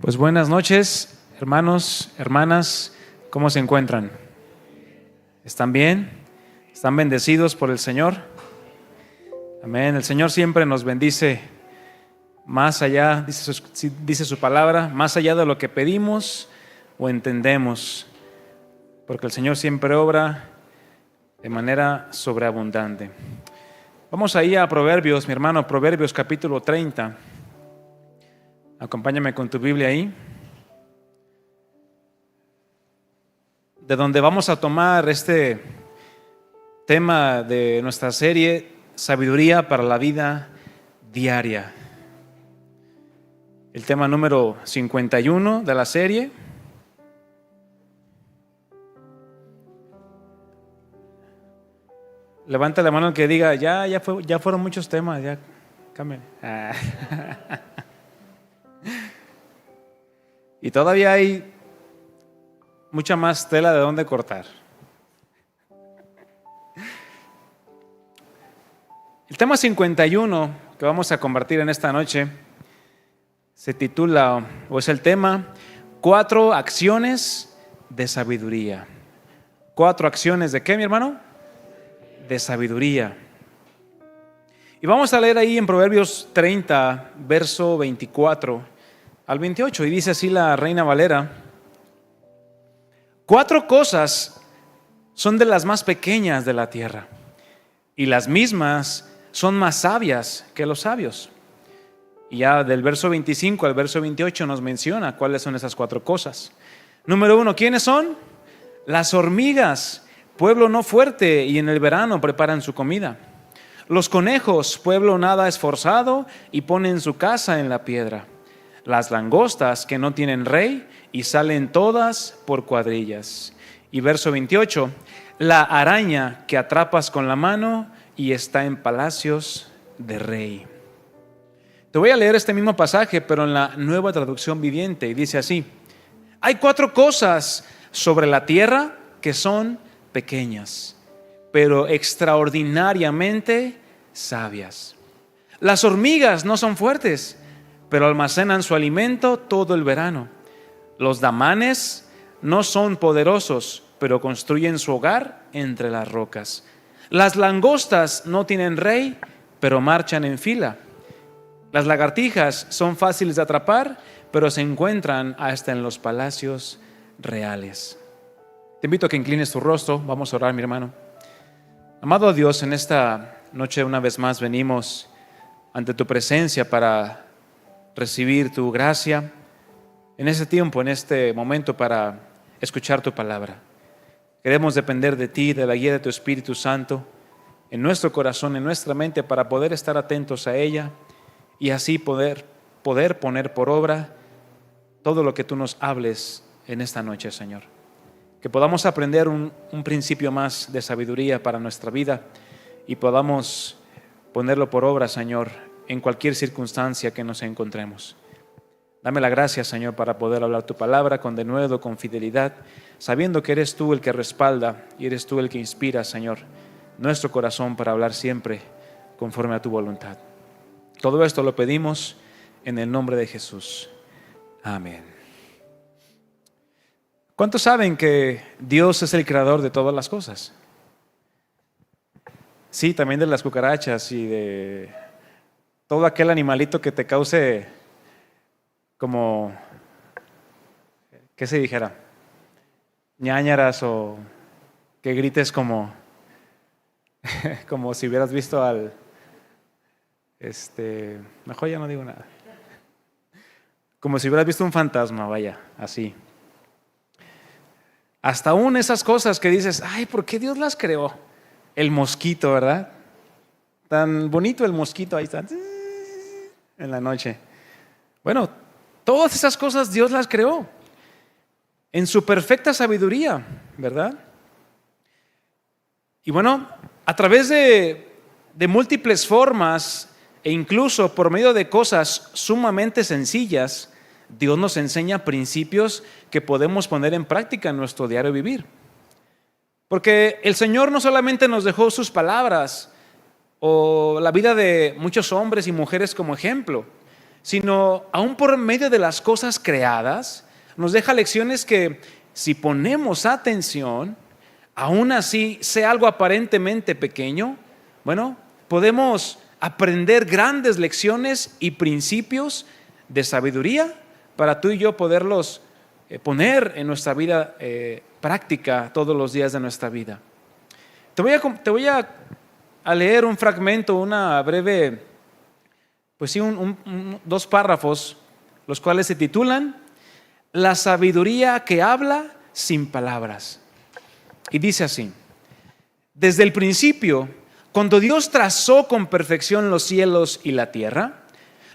Pues buenas noches, hermanos, hermanas, ¿cómo se encuentran? ¿Están bien? ¿Están bendecidos por el Señor? Amén. El Señor siempre nos bendice más allá, dice su palabra, más allá de lo que pedimos o entendemos, porque el Señor siempre obra de manera sobreabundante. Vamos ahí a Proverbios, mi hermano, Proverbios capítulo 30. Acompáñame con tu Biblia ahí, de donde vamos a tomar este tema de nuestra serie, Sabiduría para la Vida Diaria. El tema número 51 de la serie. Levanta la mano el que diga, ya fueron muchos temas, ya cambien. Y todavía hay mucha más tela de dónde cortar. El tema 51 que vamos a compartir en esta noche se titula, o es el tema, 4 acciones de sabiduría. 4 acciones de ¿qué, mi hermano? De sabiduría. Y vamos a leer ahí en Proverbios 30, verso 24 al 28, y dice así la Reina Valera: 4 cosas son de las más pequeñas de la tierra, y las mismas son más sabias que los sabios. Y ya del verso 25 al verso 28 nos menciona cuáles son esas 4 cosas. Número 1, ¿quiénes son? Las hormigas, pueblo no fuerte, y en el verano preparan su comida. Los conejos, pueblo nada esforzado, y ponen su casa en la piedra. Las langostas que no tienen rey y salen todas por cuadrillas. Y verso 28, la araña que atrapas con la mano y está en palacios de rey. Te voy a leer este mismo pasaje, pero en la Nueva Traducción Viviente, y dice así: hay 4 cosas sobre la tierra que son pequeñas, pero extraordinariamente sabias. Las hormigas no son fuertes, pero almacenan su alimento todo el verano. Los damanes no son poderosos, pero construyen su hogar entre las rocas. Las langostas no tienen rey, pero marchan en fila. Las lagartijas son fáciles de atrapar, pero se encuentran hasta en los palacios reales. Te invito a que inclines tu rostro. Vamos a orar, mi hermano. Amado Dios, en esta noche una vez más venimos ante tu presencia para recibir tu gracia en este tiempo, en este momento, para escuchar tu palabra. Queremos depender de ti, de la guía de tu Espíritu Santo, en nuestro corazón, en nuestra mente, para poder estar atentos a ella y así poder poner por obra todo lo que tú nos hables en esta noche, Señor. Que podamos aprender un principio más de sabiduría para nuestra vida y podamos ponerlo por obra, Señor, en cualquier circunstancia que nos encontremos. Dame la gracia, Señor, para poder hablar tu palabra con denuedo, con fidelidad, sabiendo que eres tú el que respalda y eres tú el que inspira, Señor, nuestro corazón para hablar siempre conforme a tu voluntad. Todo esto lo pedimos en el nombre de Jesús. Amén. ¿Cuántos saben que Dios es el creador de todas las cosas? Sí, también de las cucarachas y de todo aquel animalito que te cause como, ¿qué se dijera? Ñáñaras, o que grites como si hubieras visto al, mejor ya no digo nada. Como si hubieras visto un fantasma, vaya, así. Hasta aún esas cosas que dices, ay, ¿por qué Dios las creó? El mosquito, ¿verdad? Tan bonito el mosquito, ahí está, en la noche. Bueno, todas esas cosas Dios las creó en su perfecta sabiduría, ¿verdad? Y bueno, a través de múltiples formas e incluso por medio de cosas sumamente sencillas, Dios nos enseña principios que podemos poner en práctica en nuestro diario vivir. Porque el Señor no solamente nos dejó sus palabras o la vida de muchos hombres y mujeres como ejemplo, sino aún por medio de las cosas creadas, nos deja lecciones que si ponemos atención, aún así sea algo aparentemente pequeño, bueno, podemos aprender grandes lecciones y principios de sabiduría para tú y yo poderlos poner en nuestra vida práctica todos los días de nuestra vida. Te voy a leer un fragmento, una breve, pues sí, dos párrafos, los cuales se titulan La sabiduría que habla sin palabras. Y dice así: desde el principio, cuando Dios trazó con perfección los cielos y la tierra,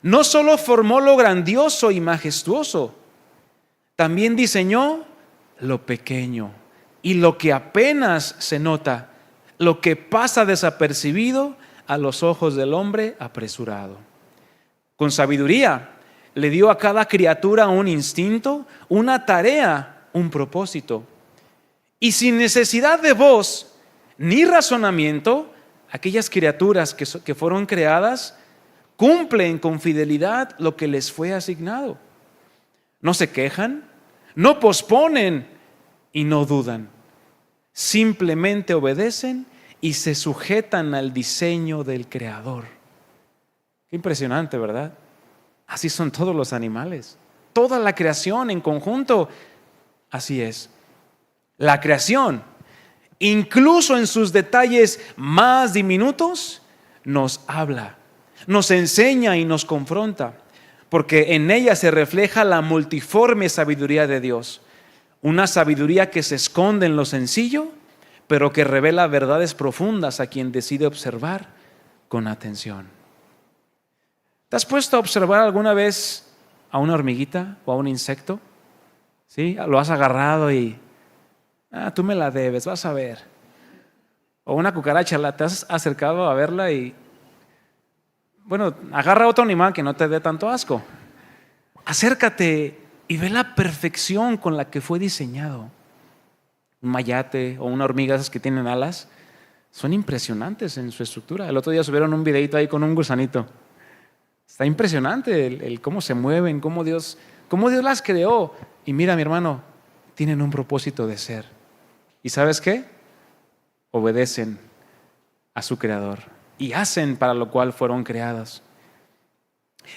no solo formó lo grandioso y majestuoso, también diseñó lo pequeño y lo que apenas se nota, lo que pasa desapercibido a los ojos del hombre apresurado. Con sabiduría le dio a cada criatura un instinto, una tarea, un propósito. Y sin necesidad de voz ni razonamiento, aquellas criaturas que fueron creadas cumplen con fidelidad lo que les fue asignado. No se quejan, no posponen y no dudan. Simplemente obedecen y se sujetan al diseño del Creador. Qué impresionante, ¿verdad? Así son todos los animales. Toda la creación en conjunto, así es. La creación, incluso en sus detalles más diminutos, nos habla, nos enseña y nos confronta, porque en ella se refleja la multiforme sabiduría de Dios. Una sabiduría que se esconde en lo sencillo, pero que revela verdades profundas a quien decide observar con atención. ¿Te has puesto a observar alguna vez a una hormiguita o a un insecto? ¿Sí? Lo has agarrado y tú me la debes, vas a ver. O una cucaracha, te has acercado a verla y bueno, agarra a otro animal que no te dé tanto asco. Acércate y ve la perfección con la que fue diseñado. Un mayate o una hormiga, esas que tienen alas, son impresionantes en su estructura. El otro día subieron un videito ahí con un gusanito. Está impresionante el cómo se mueven, cómo Dios las creó. Y mira, mi hermano, tienen un propósito de ser. ¿Y sabes qué? Obedecen a su Creador y hacen para lo cual fueron creadas.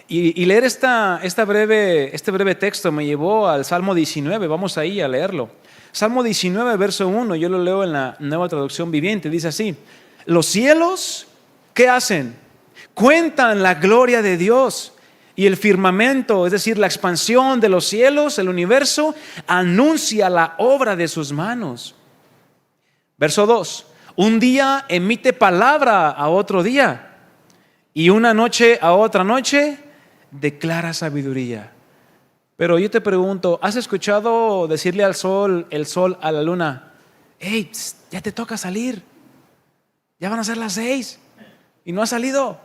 Y leer este breve texto me llevó al Salmo 19. Vamos ahí a leerlo. Salmo 19, verso 1, yo lo leo en la Nueva Traducción Viviente. Dice así: los cielos, ¿qué hacen? Cuentan la gloria de Dios, y el firmamento, es decir, la expansión de los cielos, el universo, anuncia la obra de sus manos. Verso 2: un día emite palabra a otro día, y una noche a otra noche declara sabiduría. Pero yo te pregunto, ¿has escuchado decirle al sol, el sol a la luna: hey, ya te toca salir, ya van a ser las 6 y no ha salido?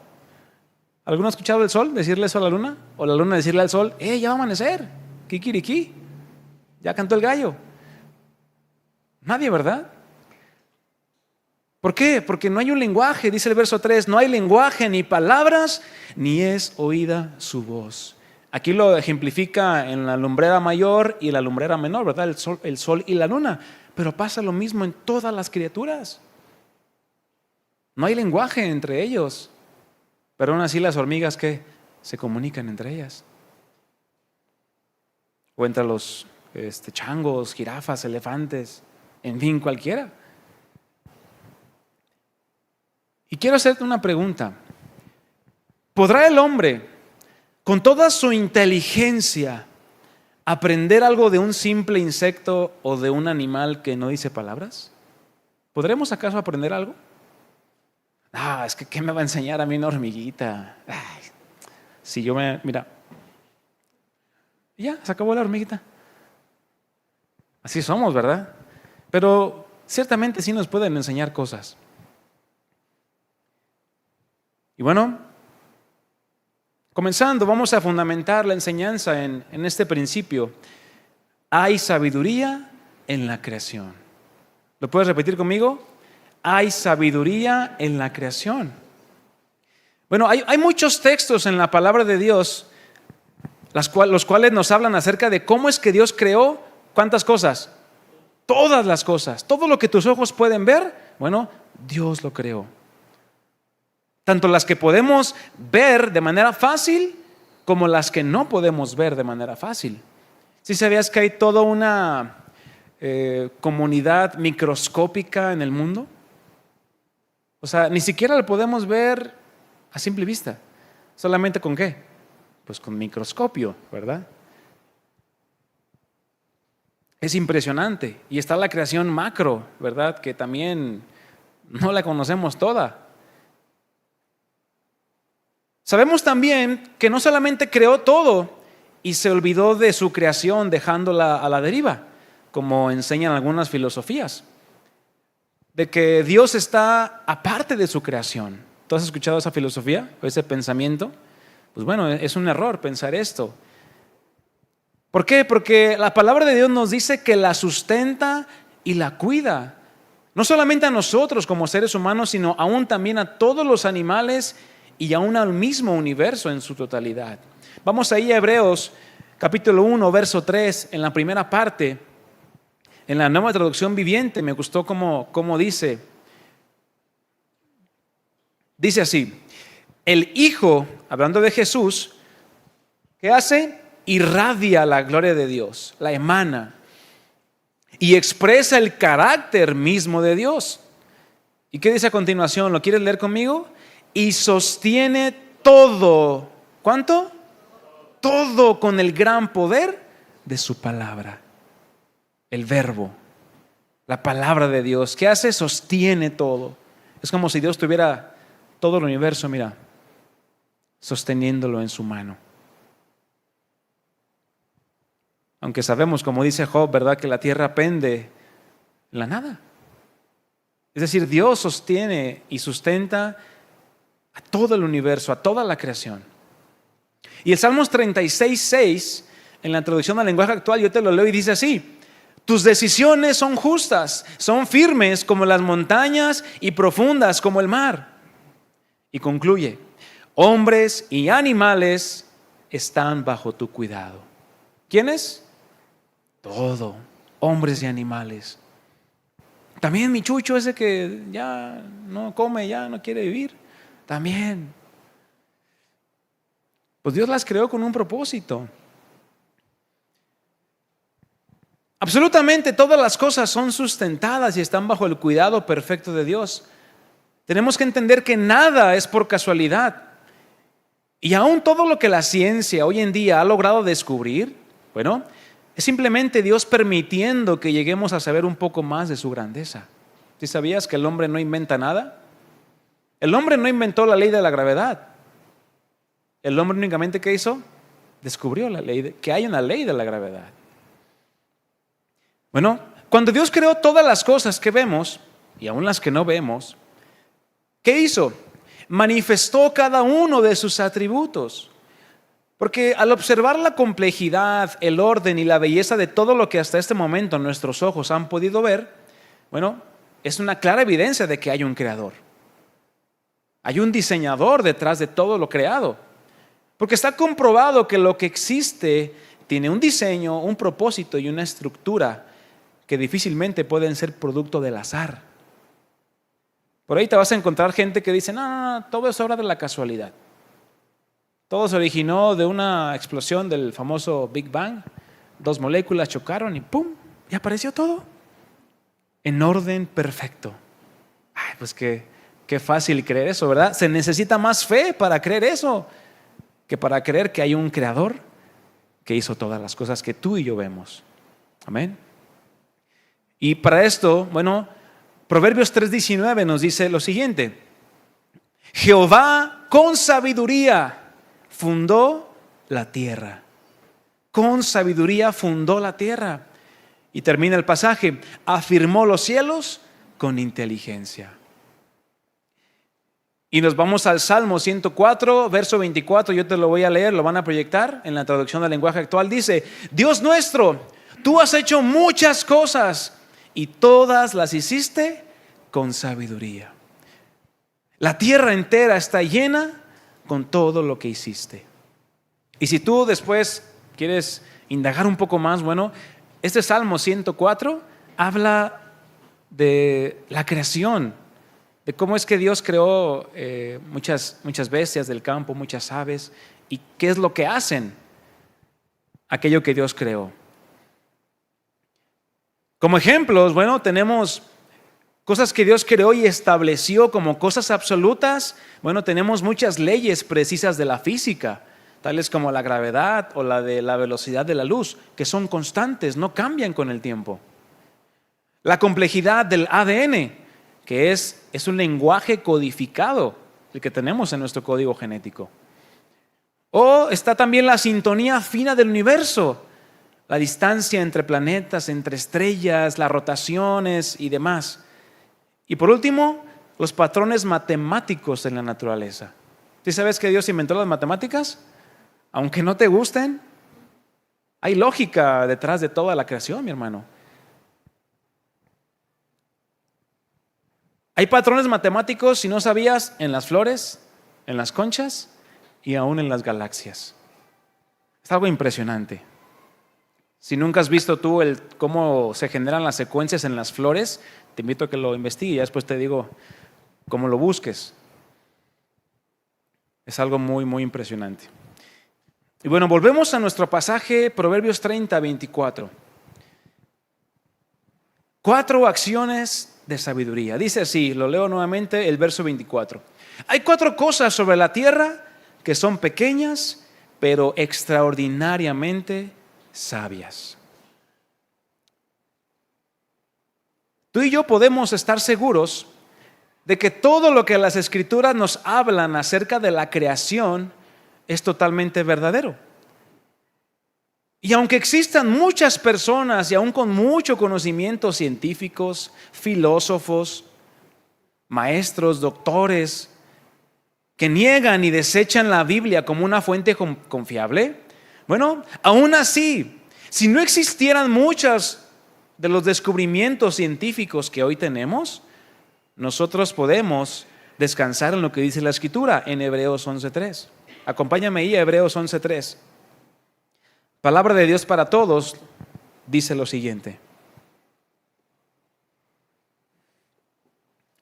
¿Alguno ha escuchado el sol decirle eso a la luna? ¿O la luna decirle al sol: hey, ya va a amanecer, kikiriki, ya cantó el gallo? Nadie, ¿verdad? ¿Por qué? Porque no hay un lenguaje, dice el verso 3, no hay lenguaje ni palabras, ni es oída su voz. Aquí lo ejemplifica en la lumbrera mayor y la lumbrera menor, ¿verdad? El sol y la luna. Pero pasa lo mismo en todas las criaturas. No hay lenguaje entre ellos, pero aún así las hormigas que se comunican entre ellas. O entre los changos, jirafas, elefantes, en fin, cualquiera. Y quiero hacerte una pregunta. ¿Podrá el hombre, con toda su inteligencia, aprender algo de un simple insecto o de un animal que no dice palabras? ¿Podremos acaso aprender algo? Es que ¿qué me va a enseñar a mí una hormiguita? Si yo mira, ya, se acabó la hormiguita. Así somos, ¿verdad? Pero ciertamente sí nos pueden enseñar cosas. Y bueno, comenzando, vamos a fundamentar la enseñanza en este principio. Hay sabiduría en la creación. ¿Lo puedes repetir conmigo? Hay sabiduría en la creación. Bueno, hay muchos textos en la palabra de Dios los cuales nos hablan acerca de cómo es que Dios creó, ¿cuántas cosas? Todas las cosas, todo lo que tus ojos pueden ver, bueno, Dios lo creó. Tanto las que podemos ver de manera fácil como las que no podemos ver de manera fácil. ¿Sí sabías que hay toda una comunidad microscópica en el mundo? O sea, ni siquiera lo podemos ver a simple vista. ¿Solamente con qué? Pues con microscopio, ¿verdad? Es impresionante. Y está la creación macro, ¿verdad? Que también no la conocemos toda. Sabemos también que no solamente creó todo y se olvidó de su creación dejándola a la deriva, como enseñan algunas filosofías, de que Dios está aparte de su creación. ¿Tú has escuchado esa filosofía o ese pensamiento? Pues bueno, es un error pensar esto. ¿Por qué? Porque la palabra de Dios nos dice que la sustenta y la cuida. No solamente a nosotros como seres humanos, sino aún también a todos los animales y aún al mismo universo en su totalidad. Vamos ahí a Hebreos capítulo 1, verso 3, en la primera parte, en la Nueva Traducción Viviente. Me gustó cómo dice. Dice así: el Hijo, hablando de Jesús, ¿qué hace? Irradia la gloria de Dios, la emana y expresa el carácter mismo de Dios. ¿Y qué dice a continuación? ¿Lo quieres leer conmigo? Y sostiene todo. ¿Cuánto? Todo con el gran poder de su palabra. El verbo, la palabra de Dios. ¿Qué hace? Sostiene todo. Es como si Dios tuviera todo el universo, mira, sosteniéndolo en su mano. Aunque sabemos, como dice Job, ¿verdad?, que la tierra pende en la nada. Es decir, Dios sostiene y sustenta a todo el universo, a toda la creación. Y el Salmos 36:6, en la traducción al lenguaje actual, yo te lo leo y dice así: tus decisiones son justas, son firmes como las montañas y profundas como el mar. Y concluye: hombres y animales están bajo tu cuidado. ¿Quiénes? Todo, hombres y animales. También mi chucho ese que ya no come, ya no quiere vivir. También. Pues Dios las creó con un propósito. Absolutamente todas las cosas son sustentadas y están bajo el cuidado perfecto de Dios. Tenemos que entender que nada es por casualidad. Y aún todo lo que la ciencia hoy en día ha logrado descubrir, bueno, es simplemente Dios permitiendo que lleguemos a saber un poco más de su grandeza. ¿Sí sabías que el hombre no inventa nada? El hombre no inventó la ley de la gravedad. El hombre únicamente, ¿qué hizo? Descubrió la ley, que hay una ley de la gravedad. Bueno, cuando Dios creó todas las cosas que vemos, y aún las que no vemos, ¿qué hizo? Manifestó cada uno de sus atributos. Porque al observar la complejidad, el orden y la belleza de todo lo que hasta este momento nuestros ojos han podido ver, bueno, es una clara evidencia de que hay un creador. Hay un diseñador detrás de todo lo creado. Porque está comprobado que lo que existe tiene un diseño, un propósito y una estructura que difícilmente pueden ser producto del azar. Por ahí te vas a encontrar gente que dice: no, todo es obra de la casualidad. Todo se originó de una explosión del famoso Big Bang. 2 moléculas chocaron y ¡pum! Y apareció todo en orden perfecto. Ay, pues qué fácil creer eso, ¿verdad? Se necesita más fe para creer eso que para creer que hay un creador que hizo todas las cosas que tú y yo vemos. Amén. Y para esto, bueno, Proverbios 3:19 nos dice lo siguiente: Jehová con sabiduría fundó la tierra. Con sabiduría fundó la tierra. Y termina el pasaje: afirmó los cielos con inteligencia. Y nos vamos al Salmo 104, verso 24, yo te lo voy a leer, lo van a proyectar en la traducción del lenguaje actual. Dice: Dios nuestro, tú has hecho muchas cosas y todas las hiciste con sabiduría. La tierra entera está llena con todo lo que hiciste. Y si tú después quieres indagar un poco más, bueno, este Salmo 104 habla de la creación, de cómo es que Dios creó muchas bestias del campo, muchas aves, y qué es lo que hacen aquello que Dios creó. Como ejemplos, bueno, tenemos cosas que Dios creó y estableció como cosas absolutas. Bueno, tenemos muchas leyes precisas de la física, tales como la gravedad o la de la velocidad de la luz, que son constantes, no cambian con el tiempo. La complejidad del ADN, que es un lenguaje codificado, el que tenemos en nuestro código genético. O está también la sintonía fina del universo, la distancia entre planetas, entre estrellas, las rotaciones y demás. Y por último, los patrones matemáticos en la naturaleza. ¿Sí sabes que Dios inventó las matemáticas? Aunque no te gusten, hay lógica detrás de toda la creación, mi hermano. Hay patrones matemáticos, si no sabías, en las flores, en las conchas y aún en las galaxias. Es algo impresionante. Si nunca has visto tú cómo se generan las secuencias en las flores, te invito a que lo investigues y después te digo cómo lo busques. Es algo muy, muy impresionante. Y bueno, volvemos a nuestro pasaje, Proverbios 30, 24. 4 acciones de sabiduría. Dice así, lo leo nuevamente, el verso 24. Hay 4 cosas sobre la tierra que son pequeñas, pero extraordinariamente sabias. Tú y yo podemos estar seguros de que todo lo que las Escrituras nos hablan acerca de la creación es totalmente verdadero. Y aunque existan muchas personas y aún con mucho conocimiento, científicos, filósofos, maestros, doctores, que niegan y desechan la Biblia como una fuente confiable, bueno, aún así, si no existieran muchos de los descubrimientos científicos que hoy tenemos, nosotros podemos descansar en lo que dice la Escritura en Hebreos 11:3. Acompáñame ahí a Hebreos 11:3. Palabra de Dios para todos dice lo siguiente.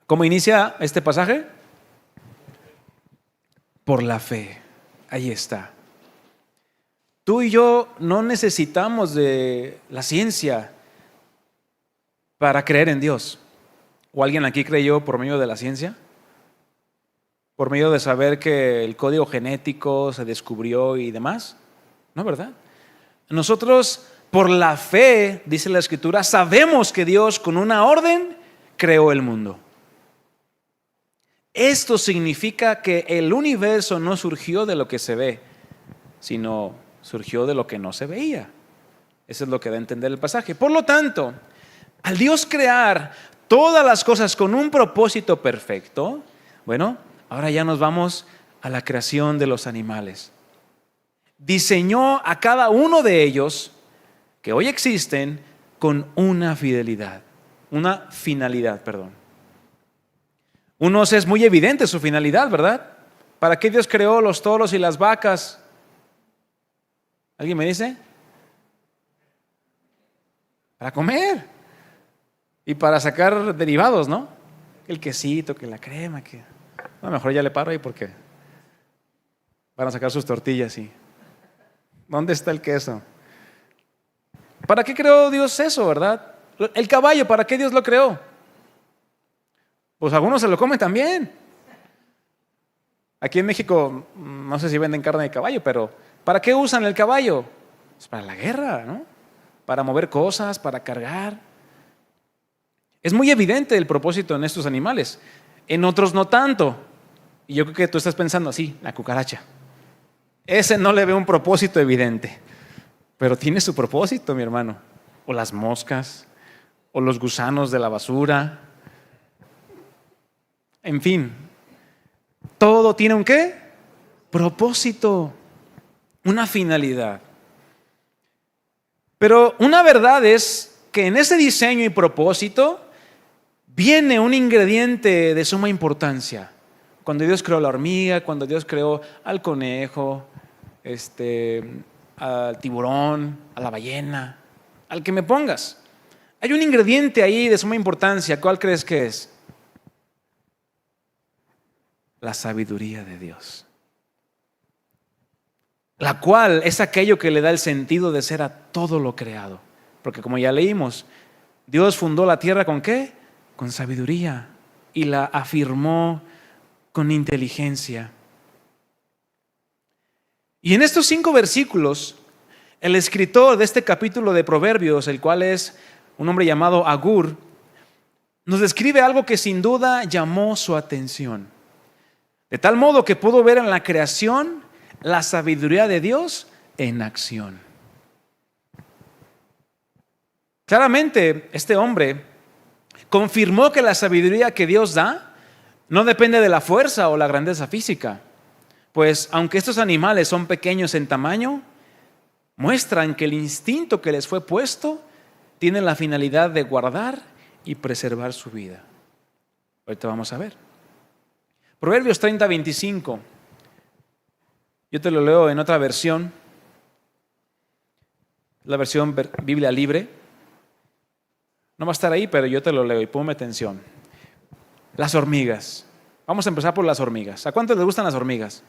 ¿Cómo inicia este pasaje? Por la fe. Ahí está. Tú y yo no necesitamos de la ciencia para creer en Dios. ¿O alguien aquí creyó por medio de la ciencia? ¿Por medio de saber que el código genético se descubrió y demás? No, ¿verdad? Nosotros, por la fe, dice la Escritura, sabemos que Dios con una orden creó el mundo. Esto significa que el universo no surgió de lo que se ve, sino surgió de lo que no se veía. Eso es lo que da a entender el pasaje. Por lo tanto, al Dios crear todas las cosas con un propósito perfecto, bueno, ahora ya nos vamos a la creación de los animales. Diseñó a cada uno de ellos que hoy existen con una finalidad. Unos es muy evidente su finalidad, ¿verdad? ¿Para qué Dios creó los toros y las vacas? ¿Alguien me dice? Para comer y para sacar derivados, ¿no? El quesito, que la crema, que... No, mejor ya le paro ahí porque van a sacar sus tortillas y... ¿Dónde está el queso? ¿Para qué creó Dios eso, verdad? El caballo, ¿para qué Dios lo creó? Pues algunos se lo comen también. Aquí en México, no sé si venden carne de caballo, pero ¿para qué usan el caballo? Pues para la guerra, ¿no? Para mover cosas, para cargar. Es muy evidente el propósito en estos animales. En otros no tanto. Y yo creo que tú estás pensando así, la cucaracha. Ese no le ve un propósito evidente, pero tiene su propósito, mi hermano. O las moscas, o los gusanos de la basura. En fin, todo tiene un ¿qué? Propósito, una finalidad. Pero una verdad es que en ese diseño y propósito viene un ingrediente de suma importancia. Cuando Dios creó la hormiga, cuando Dios creó al conejo, al tiburón, a la ballena, al que me pongas. Hay un ingrediente ahí de suma importancia. ¿Cuál crees que es? La sabiduría de Dios, la cual es aquello que le da el sentido de ser a todo lo creado. Porque como ya leímos, Dios fundó la tierra ¿con qué? Con sabiduría, y la afirmó con inteligencia. Y en estos 5 versículos, el escritor de este capítulo de Proverbios, el cual es un hombre llamado Agur, nos describe algo que sin duda llamó su atención. De tal modo que pudo ver en la creación la sabiduría de Dios en acción. Claramente, este hombre confirmó que la sabiduría que Dios da no depende de la fuerza o la grandeza física, pues aunque estos animales son pequeños en tamaño, muestran que el instinto que les fue puesto tiene la finalidad de guardar y preservar su vida. Ahorita vamos a ver. Proverbios 30:25. Yo te lo leo en otra versión, la versión Biblia Libre. No va a estar ahí, pero yo te lo leo y ponme atención. Las hormigas. Vamos a empezar por las hormigas. ¿A cuántos les gustan las hormigas?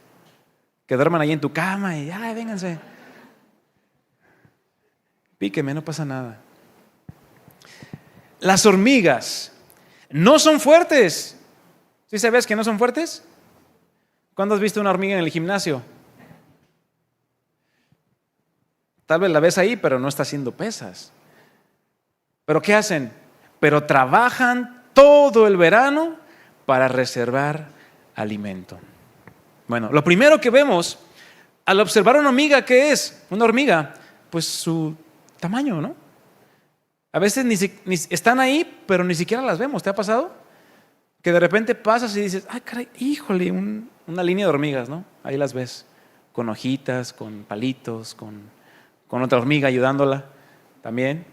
Que duerman ahí en tu cama y ¡ay, vénganse! Píqueme, no pasa nada. Las hormigas no son fuertes. ¿Sí sabes que no son fuertes? ¿Cuándo has visto una hormiga en el gimnasio? Tal vez la ves ahí, pero no está haciendo pesas. ¿Pero qué hacen? Pero trabajan todo el verano para reservar alimento. Bueno, lo primero que vemos al observar una hormiga, ¿qué es? Una hormiga, pues su tamaño, ¿no? A veces ni están ahí, pero ni siquiera las vemos. ¿Te ha pasado? Que de repente pasas y dices, ay, caray, híjole, una línea de hormigas, ¿no? Ahí las ves, con hojitas, con palitos, con otra hormiga ayudándola también.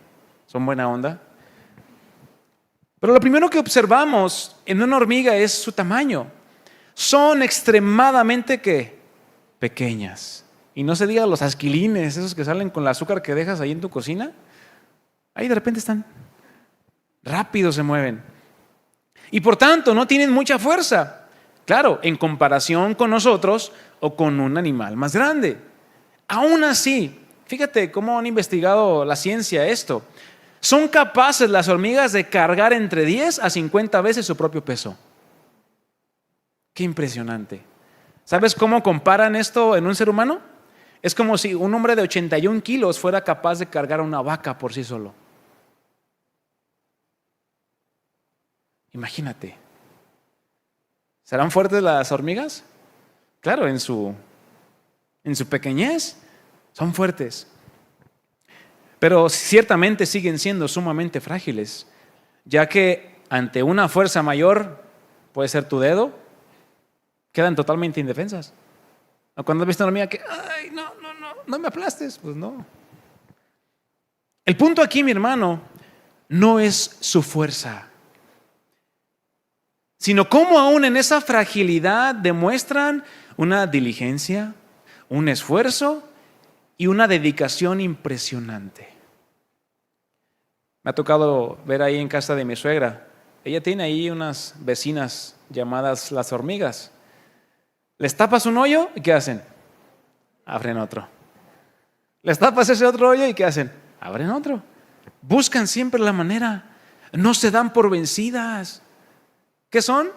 Son buena onda. Pero lo primero que observamos en una hormiga es su tamaño. Son extremadamente, ¿qué? Pequeñas. Y no se diga los asquilines, esos que salen con el azúcar que dejas ahí en tu cocina. Ahí de repente están. Rápido se mueven. Y por tanto no tienen mucha fuerza. Claro, en comparación con nosotros o con un animal más grande. Aún así, fíjate cómo han investigado la ciencia esto. Son capaces las hormigas de cargar entre 10 a 50 veces su propio peso. Qué impresionante. ¿Sabes cómo comparan esto en un ser humano? Es como si un hombre de 81 kilos fuera capaz de cargar a una vaca por sí solo. Imagínate. ¿Serán fuertes las hormigas? Claro, en su pequeñez son fuertes. Pero ciertamente siguen siendo sumamente frágiles, ya que ante una fuerza mayor, puede ser tu dedo, quedan totalmente indefensas. Cuando has visto una hormiga que, ay, no me aplastes, pues no. El punto aquí, mi hermano, no es su fuerza, sino cómo aún en esa fragilidad demuestran una diligencia, un esfuerzo y una dedicación impresionante. Me ha tocado ver ahí en casa de mi suegra. Ella tiene ahí unas vecinas llamadas las hormigas. Les tapas un hoyo y ¿qué hacen? Abren otro. Les tapas ese otro hoyo y ¿qué hacen? Abren otro. Buscan siempre la manera. No se dan por vencidas. ¿Qué son?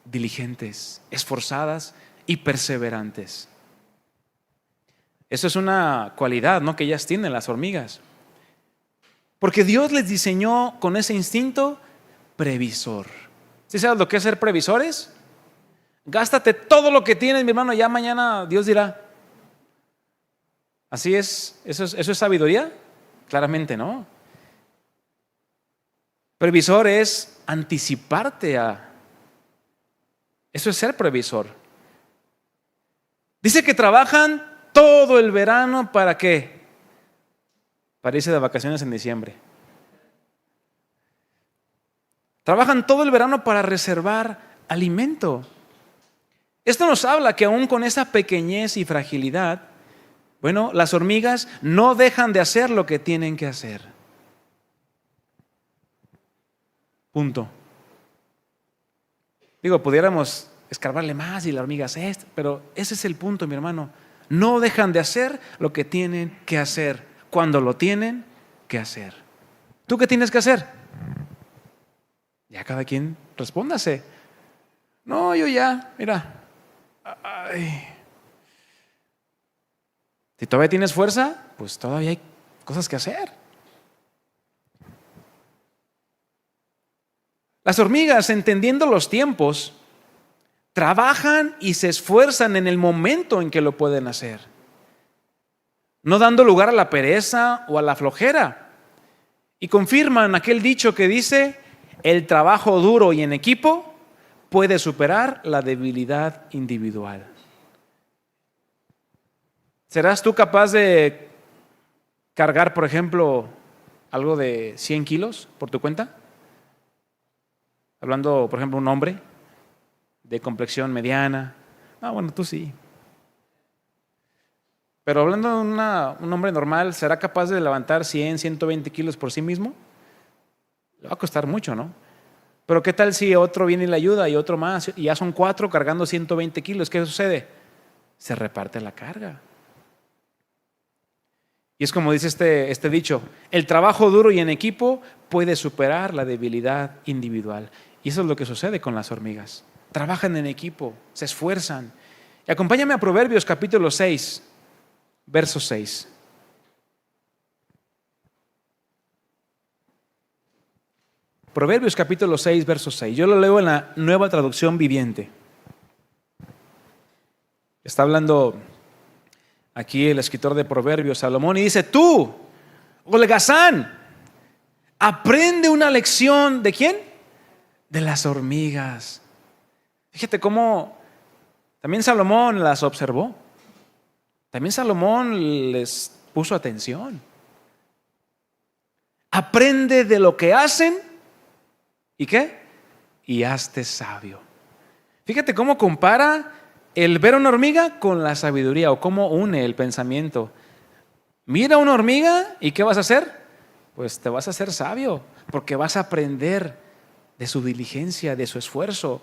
Diligentes, esforzadas y perseverantes. Eso es una cualidad, ¿no?, que ellas tienen, las hormigas. Porque Dios les diseñó con ese instinto previsor. ¿Sí sabes lo que es ser previsores? Gástate todo lo que tienes, mi hermano, ya mañana Dios dirá. ¿Así es? ¿Eso es sabiduría? Claramente no. Previsor es anticiparte a... Eso es ser previsor. Dice que trabajan todo el verano, ¿para qué? Para irse de vacaciones en diciembre. Trabajan todo el verano para reservar alimento. Esto nos habla que aún con esa pequeñez y fragilidad, Bueno, las hormigas no dejan de hacer lo que tienen que hacer. Punto. Digo, pudiéramos escarbarle más y la hormiga hace esto, pero ese es el punto, mi hermano. No dejan de hacer lo que tienen que hacer cuando lo tienen que hacer. ¿Tú qué tienes que hacer? Ya cada quien respóndase. No, yo ya, mira. Ay. Si todavía tienes fuerza, pues todavía hay cosas que hacer. Las hormigas, entendiendo los tiempos, trabajan y se esfuerzan en el momento en que lo pueden hacer, no dando lugar a la pereza o a la flojera. Y confirman aquel dicho que dice: el trabajo duro y en equipo puede superar la debilidad individual. ¿Serás tú capaz de cargar, por ejemplo, algo de 100 kilos por tu cuenta? Hablando, por ejemplo, un hombre de complexión mediana. Bueno, tú sí. Pero hablando de un hombre normal, ¿será capaz de levantar 100, 120 kilos por sí mismo? Le va a costar mucho, ¿no? Pero ¿qué tal si otro viene y le ayuda y otro más? Y ya son 4 cargando 120 kilos. ¿Qué sucede? Se reparte la carga. Y es como dice este dicho: el trabajo duro y en equipo puede superar la debilidad individual. Y eso es lo que sucede con las hormigas. Trabajan en equipo, se esfuerzan. Y acompáñame a Proverbios capítulo 6, verso 6. Proverbios capítulo 6, verso 6. Yo lo leo en la Nueva Traducción Viviente. Está hablando aquí el escritor de Proverbios, Salomón, y dice: tú, holgazán, aprende una lección. ¿De quién? De las hormigas. Fíjate cómo también Salomón las observó. También Salomón les puso atención. Aprende de lo que hacen. ¿Y qué? Y hazte sabio. Fíjate cómo compara el ver a una hormiga con la sabiduría, o cómo une el pensamiento. Mira una hormiga y ¿qué vas a hacer? Pues te vas a hacer sabio, porque vas a aprender de su diligencia, de su esfuerzo.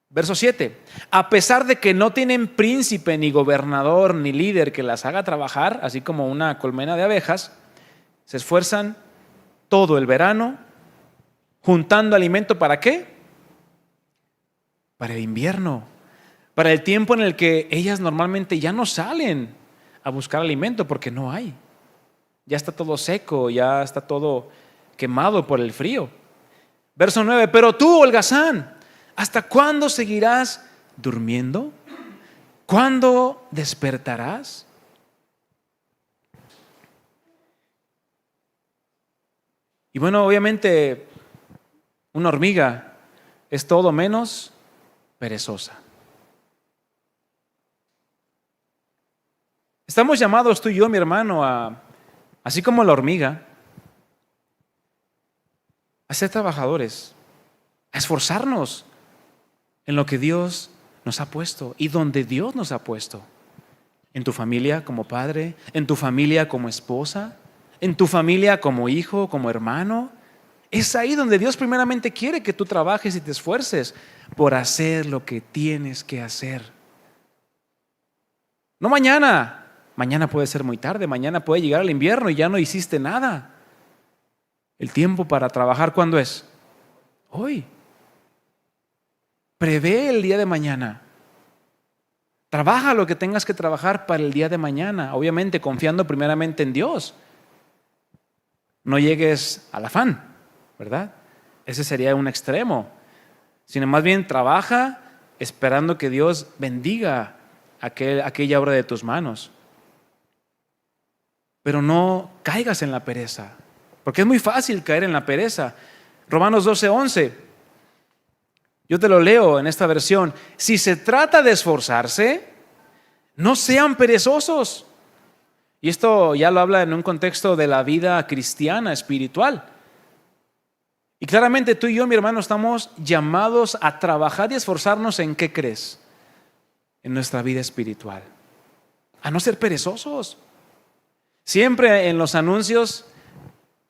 Verso 7. A pesar de que no tienen príncipe, ni gobernador, ni líder que las haga trabajar, así como una colmena de abejas, se esfuerzan todo el verano juntando alimento. ¿Para qué? Para el invierno, para el tiempo en el que ellas normalmente ya no salen a buscar alimento porque no hay. Ya está todo seco, ya está todo quemado por el frío. Verso 9. Pero tú, holgazán, ¿hasta cuándo seguirás durmiendo? ¿Cuándo despertarás? Y bueno, obviamente una hormiga es todo menos perezosa. Estamos llamados tú y yo, mi hermano, así como la hormiga, a ser trabajadores, a esforzarnos en lo que Dios nos ha puesto y donde Dios nos ha puesto. En tu familia como padre, en tu familia como esposa, en tu familia como hijo, como hermano. Es ahí donde Dios primeramente quiere que tú trabajes y te esfuerces por hacer lo que tienes que hacer. No mañana. Mañana puede ser muy tarde, mañana puede llegar el invierno y ya no hiciste nada. El tiempo para trabajar, ¿cuándo es? Hoy. Prevé el día de mañana. Trabaja lo que tengas que trabajar para el día de mañana, obviamente confiando primeramente en Dios. No llegues al afán, ¿verdad? Ese sería un extremo. Sino más bien trabaja esperando que Dios bendiga aquella obra de tus manos. Pero no caigas en la pereza, porque es muy fácil caer en la pereza. Romanos 12:11. Yo te lo leo en esta versión. Si se trata de esforzarse, no sean perezosos. Y esto ya lo habla en un contexto de la vida cristiana, espiritual. Y claramente tú y yo, mi hermano, estamos llamados a trabajar y esforzarnos en ¿qué crees? En nuestra vida espiritual. a no ser perezosos. Siempre en los anuncios,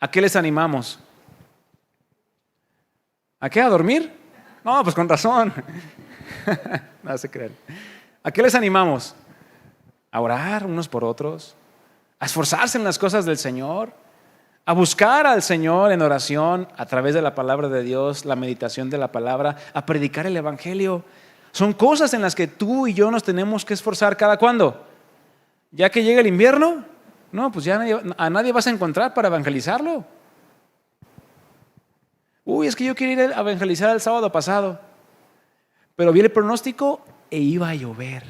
¿a qué les animamos? ¿A qué? ¿A dormir? No, pues con razón. No se crean. ¿A qué les animamos? A orar unos por otros, a esforzarse en las cosas del Señor, a buscar al Señor en oración a través de la palabra de Dios, la meditación de la palabra, a predicar el Evangelio. Son cosas en las que tú y yo nos tenemos que esforzar. ¿Cada cuándo? ¿Ya que llega el invierno? No, pues ya a nadie vas a encontrar para evangelizarlo. Uy, es que yo quiero ir a evangelizar el sábado pasado, pero vi el pronóstico e iba a llover.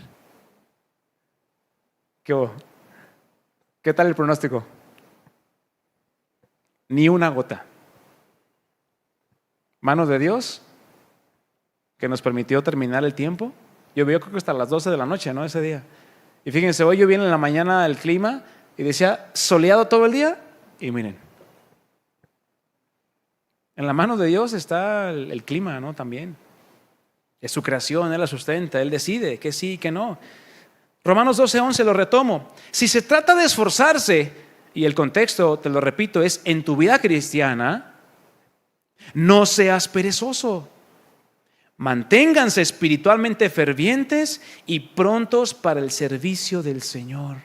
¿Qué tal el pronóstico? Ni una gota. Mano de Dios, que nos permitió terminar el tiempo. Llovió creo que hasta las 12 de la noche, ¿no? Ese día. Y fíjense, hoy llovió en la mañana el clima y decía soleado todo el día. Y miren, en la mano de Dios está el clima, ¿no? También. Es su creación, Él la sustenta, Él decide que sí y que no. Romanos 12:11 lo retomo. Si se trata de esforzarse, y el contexto, te lo repito, es en tu vida cristiana, no seas perezoso. Manténganse espiritualmente fervientes y prontos para el servicio del Señor.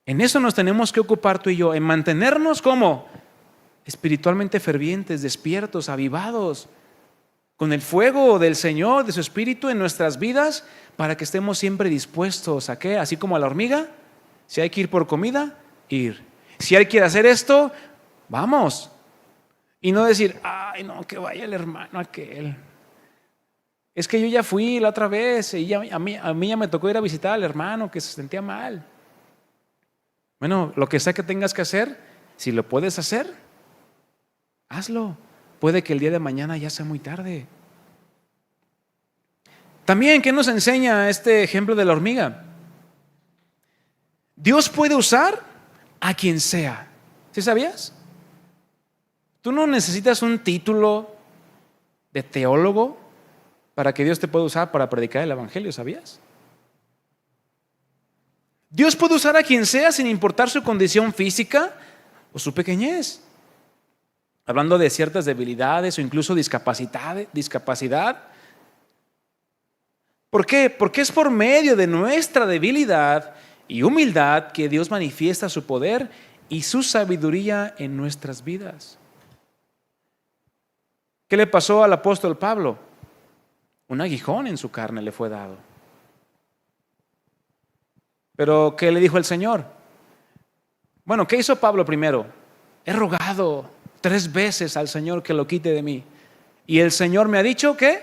En eso nos tenemos que ocupar tú y yo, en mantenernos como espiritualmente fervientes, despiertos, avivados, con el fuego del Señor, de su Espíritu en nuestras vidas, para que estemos siempre dispuestos a ¿qué? Así como a la hormiga, si hay que ir por comida, ir. Si hay que hacer esto, vamos. Y no decir, ay no, que vaya el hermano aquel. Es que yo ya fui la otra vez y a mí ya me tocó ir a visitar al hermano que se sentía mal. Bueno, lo que sea que tengas que hacer, si lo puedes hacer, hazlo. Puede que el día de mañana ya sea muy tarde. También, ¿qué nos enseña este ejemplo de la hormiga? Dios puede usar a quien sea. ¿Sí sabías? Tú no necesitas un título de teólogo para que Dios te pueda usar para predicar el Evangelio, ¿sabías? Dios puede usar a quien sea sin importar su condición física o su pequeñez. Hablando de ciertas debilidades o incluso discapacidad. ¿Por qué? Porque es por medio de nuestra debilidad y humildad que Dios manifiesta su poder y su sabiduría en nuestras vidas. ¿Qué le pasó al apóstol Pablo? Un aguijón en su carne le fue dado. Pero ¿qué le dijo el Señor? Bueno, ¿qué hizo Pablo primero? He rogado 3 veces al Señor que lo quite de mí. Y el Señor me ha dicho que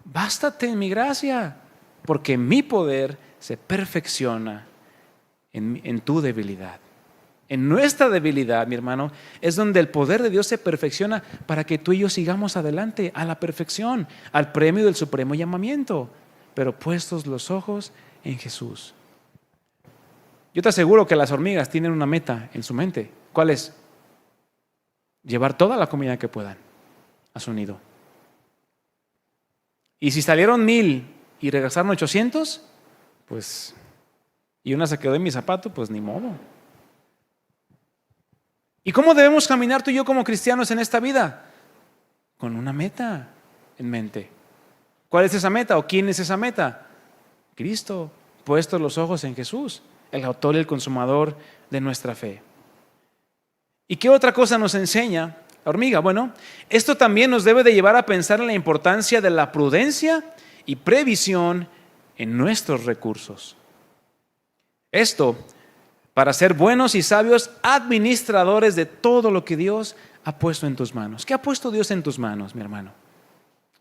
bástate en mi gracia, porque mi poder se perfecciona en tu debilidad. En nuestra debilidad, mi hermano, es donde el poder de Dios se perfecciona para que tú y yo sigamos adelante a la perfección, al premio del supremo llamamiento, pero puestos los ojos en Jesús. Yo te aseguro que las hormigas tienen una meta en su mente. ¿Cuál es? Llevar toda la comida que puedan a su nido. Y si salieron 1000 y regresaron 800, pues, y una se quedó en mi zapato, pues ni modo. ¿Y cómo debemos caminar tú y yo como cristianos en esta vida? Con una meta en mente. ¿Cuál es esa meta o quién es esa meta? Cristo, puestos los ojos en Jesús, el autor y el consumador de nuestra fe. ¿Y qué otra cosa nos enseña la hormiga? Bueno, esto también nos debe de llevar a pensar en la importancia de la prudencia y previsión en nuestros recursos. Esto para ser buenos y sabios administradores de todo lo que Dios ha puesto en tus manos. ¿Qué ha puesto Dios en tus manos, mi hermano?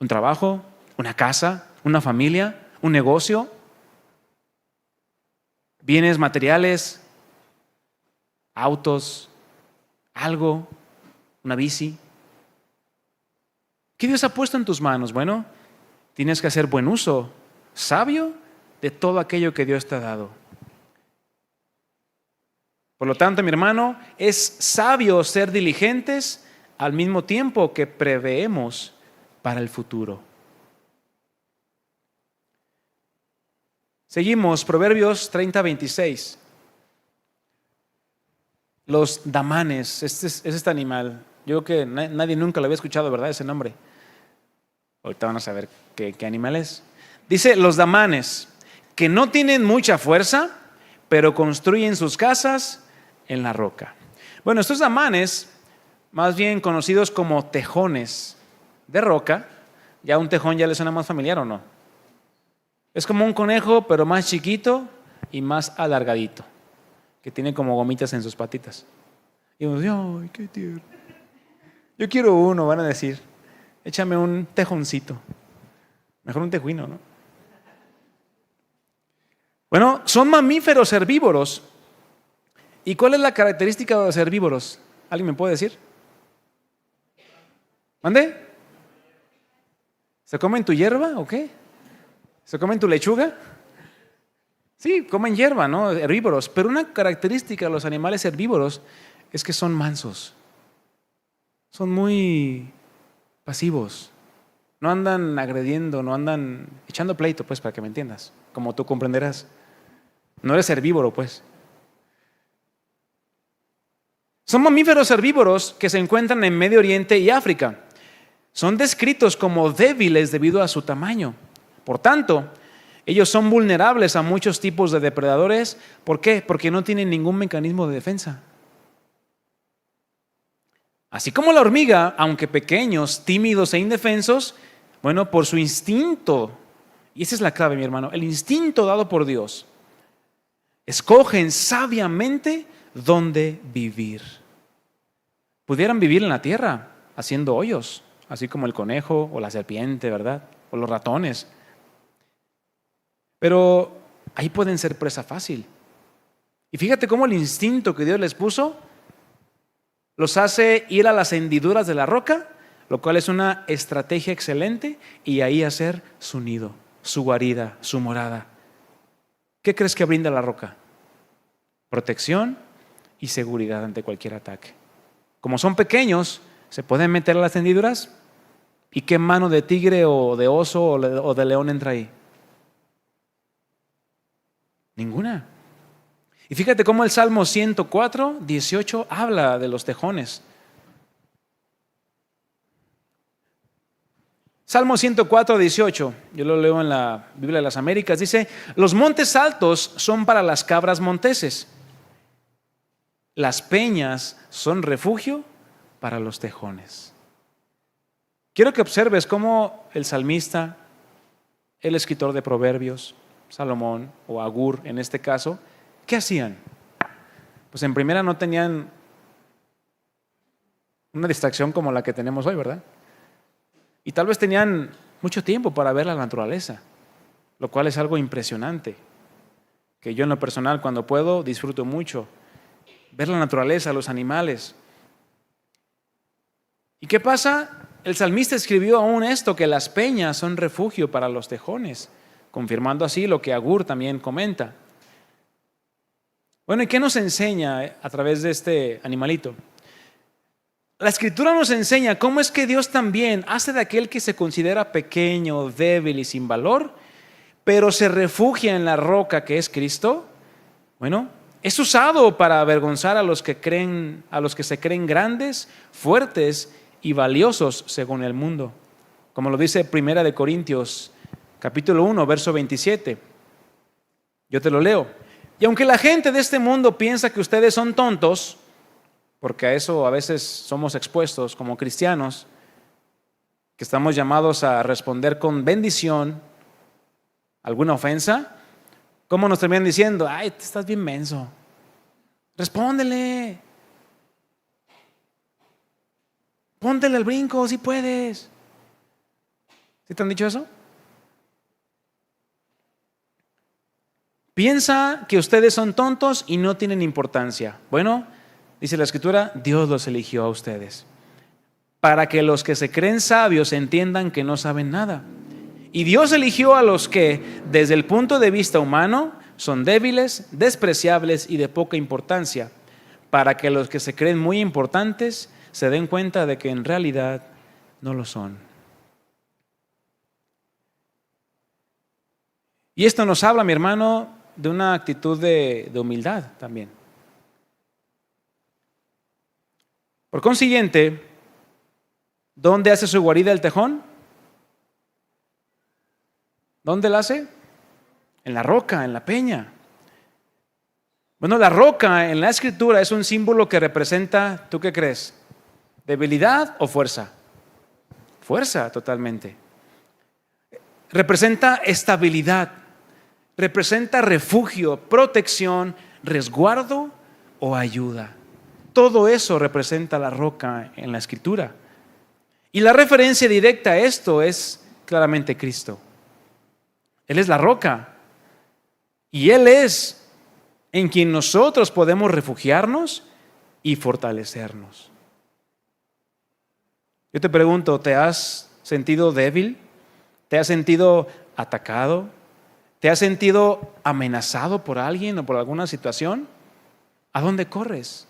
¿Un trabajo? ¿Una casa? ¿Una familia? ¿Un negocio? ¿Bienes materiales? ¿Autos? ¿Algo? ¿Una bici? ¿Qué Dios ha puesto en tus manos? Bueno, tienes que hacer buen uso, sabio, de todo aquello que Dios te ha dado. Por lo tanto, mi hermano, es sabio ser diligentes al mismo tiempo que preveemos para el futuro. Seguimos, Proverbios 30:26. Los damanes, es este animal. Yo creo que nadie nunca lo había escuchado, ¿verdad? Ese nombre. Ahorita van a saber qué animal es. Dice, los damanes, que no tienen mucha fuerza, pero construyen sus casas en la roca. Bueno, estos damanes, más bien conocidos como tejones de roca, ya un tejón ya les suena más familiar, ¿o no? Es como un conejo, pero más chiquito y más alargadito, que tiene como gomitas en sus patitas. Y uno dice, ¡ay, qué tierno! Yo quiero uno, van a decir. Échame un tejoncito. Mejor un tejuino, ¿no? Bueno, son mamíferos herbívoros. ¿Y cuál es la característica de los herbívoros? ¿Alguien me puede decir? ¿Mande? ¿Se comen tu hierba o qué? ¿Se comen tu lechuga? Sí, comen hierba, ¿no? Herbívoros. Pero una característica de los animales herbívoros es que son mansos. Son muy pasivos. No andan agrediendo, no andan echando pleito, pues, para que me entiendas. Como tú comprenderás. No eres herbívoro, pues. Son mamíferos herbívoros que se encuentran en Medio Oriente y África. Son descritos como débiles debido a su tamaño. Por tanto, ellos son vulnerables a muchos tipos de depredadores. ¿Por qué? Porque no tienen ningún mecanismo de defensa. Así como la hormiga, aunque pequeños, tímidos e indefensos, bueno, por su instinto, y esa es la clave, mi hermano, el instinto dado por Dios, escogen sabiamente dónde vivir. Pudieran vivir en la tierra, haciendo hoyos, así como el conejo o la serpiente, ¿verdad? O los ratones. Pero ahí pueden ser presa fácil. Y fíjate cómo el instinto que Dios les puso los hace ir a las hendiduras de la roca, lo cual es una estrategia excelente, y ahí hacer su nido, su guarida, su morada. ¿Qué crees que brinda la roca? Protección y seguridad ante cualquier ataque. Como son pequeños, se pueden meter a las hendiduras. ¿Y qué mano de tigre o de oso o de león entra ahí? Ninguna. Y fíjate cómo el Salmo 104:18 habla de los tejones. Salmo 104:18, yo lo leo en la Biblia de las Américas, dice: los montes altos son para las cabras monteses, las peñas son refugio para los tejones. Quiero que observes cómo el salmista, el escritor de Proverbios, Salomón o Agur en este caso, ¿qué hacían? Pues en primera no tenían una distracción como la que tenemos hoy, ¿verdad? Y tal vez tenían mucho tiempo para ver la naturaleza, lo cual es algo impresionante, que yo en lo personal cuando puedo disfruto mucho, ver la naturaleza, los animales. ¿Y qué pasa? El salmista escribió aún esto, que las peñas son refugio para los tejones, confirmando así lo que Agur también comenta. Bueno, ¿y qué nos enseña a través de este animalito? La Escritura nos enseña cómo es que Dios también hace de aquel que se considera pequeño, débil y sin valor, pero se refugia en la roca que es Cristo. Bueno, es usado para avergonzar a los que se creen grandes, fuertes y valiosos según el mundo. Como lo dice 1 Corintios, capítulo 1, verso 27. Yo te lo leo. Y aunque la gente de este mundo piensa que ustedes son tontos, porque a eso a veces somos expuestos como cristianos, que estamos llamados a responder con bendición alguna ofensa, ¿cómo nos terminan diciendo? Ay, estás bien menso. Respóndele. Póntele el brinco si puedes. ¿Sí te han dicho eso? Piensa que ustedes son tontos y no tienen importancia. Bueno, dice la Escritura, Dios los eligió a ustedes para que los que se creen sabios entiendan que no saben nada. Y Dios eligió a los que, desde el punto de vista humano, son débiles, despreciables y de poca importancia, para que los que se creen muy importantes se den cuenta de que en realidad no lo son. Y esto nos habla, mi hermano, de una actitud de humildad también. Por consiguiente, ¿dónde hace su guarida el tejón? ¿Dónde la hace? En la roca, en la peña. Bueno, la roca en la Escritura es un símbolo que representa, ¿tú qué crees? ¿Debilidad o fuerza? Fuerza, totalmente. Representa estabilidad, representa refugio, protección, resguardo o ayuda. Todo eso representa la roca en la Escritura. Y la referencia directa a esto es claramente Cristo. Él es la roca y Él es en quien nosotros podemos refugiarnos y fortalecernos. Yo te pregunto, ¿te has sentido débil? ¿Te has sentido atacado? ¿Te has sentido amenazado por alguien o por alguna situación? ¿A dónde corres?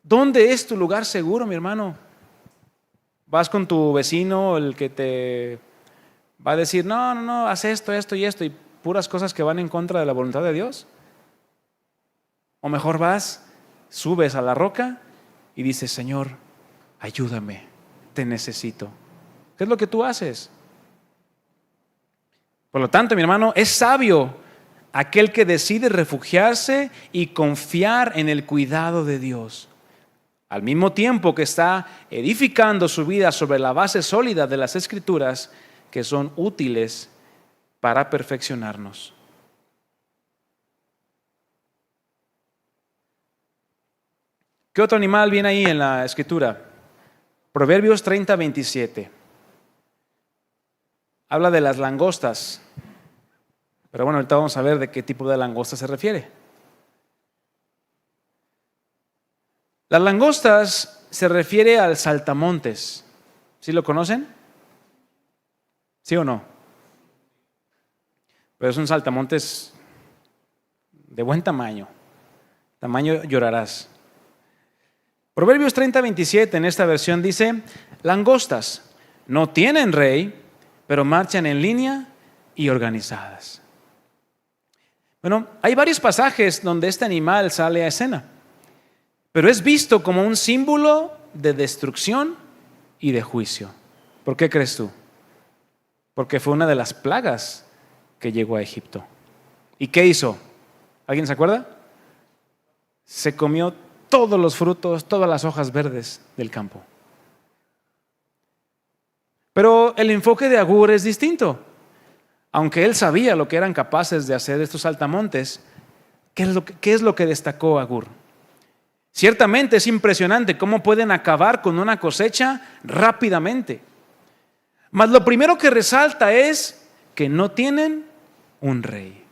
¿Dónde es tu lugar seguro, mi hermano? ¿Vas con tu vecino, el que te va a decir, no, haz esto, esto y esto, y puras cosas que van en contra de la voluntad de Dios? O mejor vas, subes a la roca y dices, Señor, ayúdame, te necesito. ¿Qué es lo que tú haces? Por lo tanto, mi hermano, es sabio aquel que decide refugiarse y confiar en el cuidado de Dios, al mismo tiempo que está edificando su vida sobre la base sólida de las Escrituras, que son útiles para perfeccionarnos. ¿Qué otro animal viene ahí en la Escritura? Proverbios 30:27. Habla de las langostas. Pero bueno, ahorita vamos a ver de qué tipo de langosta se refiere. Las langostas se refiere al saltamontes. ¿Sí lo conocen? ¿Sí o no? Pero es un saltamontes de buen tamaño. Tamaño llorarás. Proverbios 30:27 en esta versión dice, langostas no tienen rey, pero marchan en línea y organizadas. Bueno, hay varios pasajes donde este animal sale a escena, pero es visto como un símbolo de destrucción y de juicio. ¿Por qué crees tú? Porque fue una de las plagas que llegó a Egipto. ¿Y qué hizo? ¿Alguien se acuerda? Se comió todos los frutos, todas las hojas verdes del campo. Pero el enfoque de Agur es distinto. Aunque él sabía lo que eran capaces de hacer estos saltamontes, ¿qué es lo que destacó Agur? Ciertamente es impresionante cómo pueden acabar con una cosecha rápidamente. Mas lo primero que resalta es que no tienen un rey.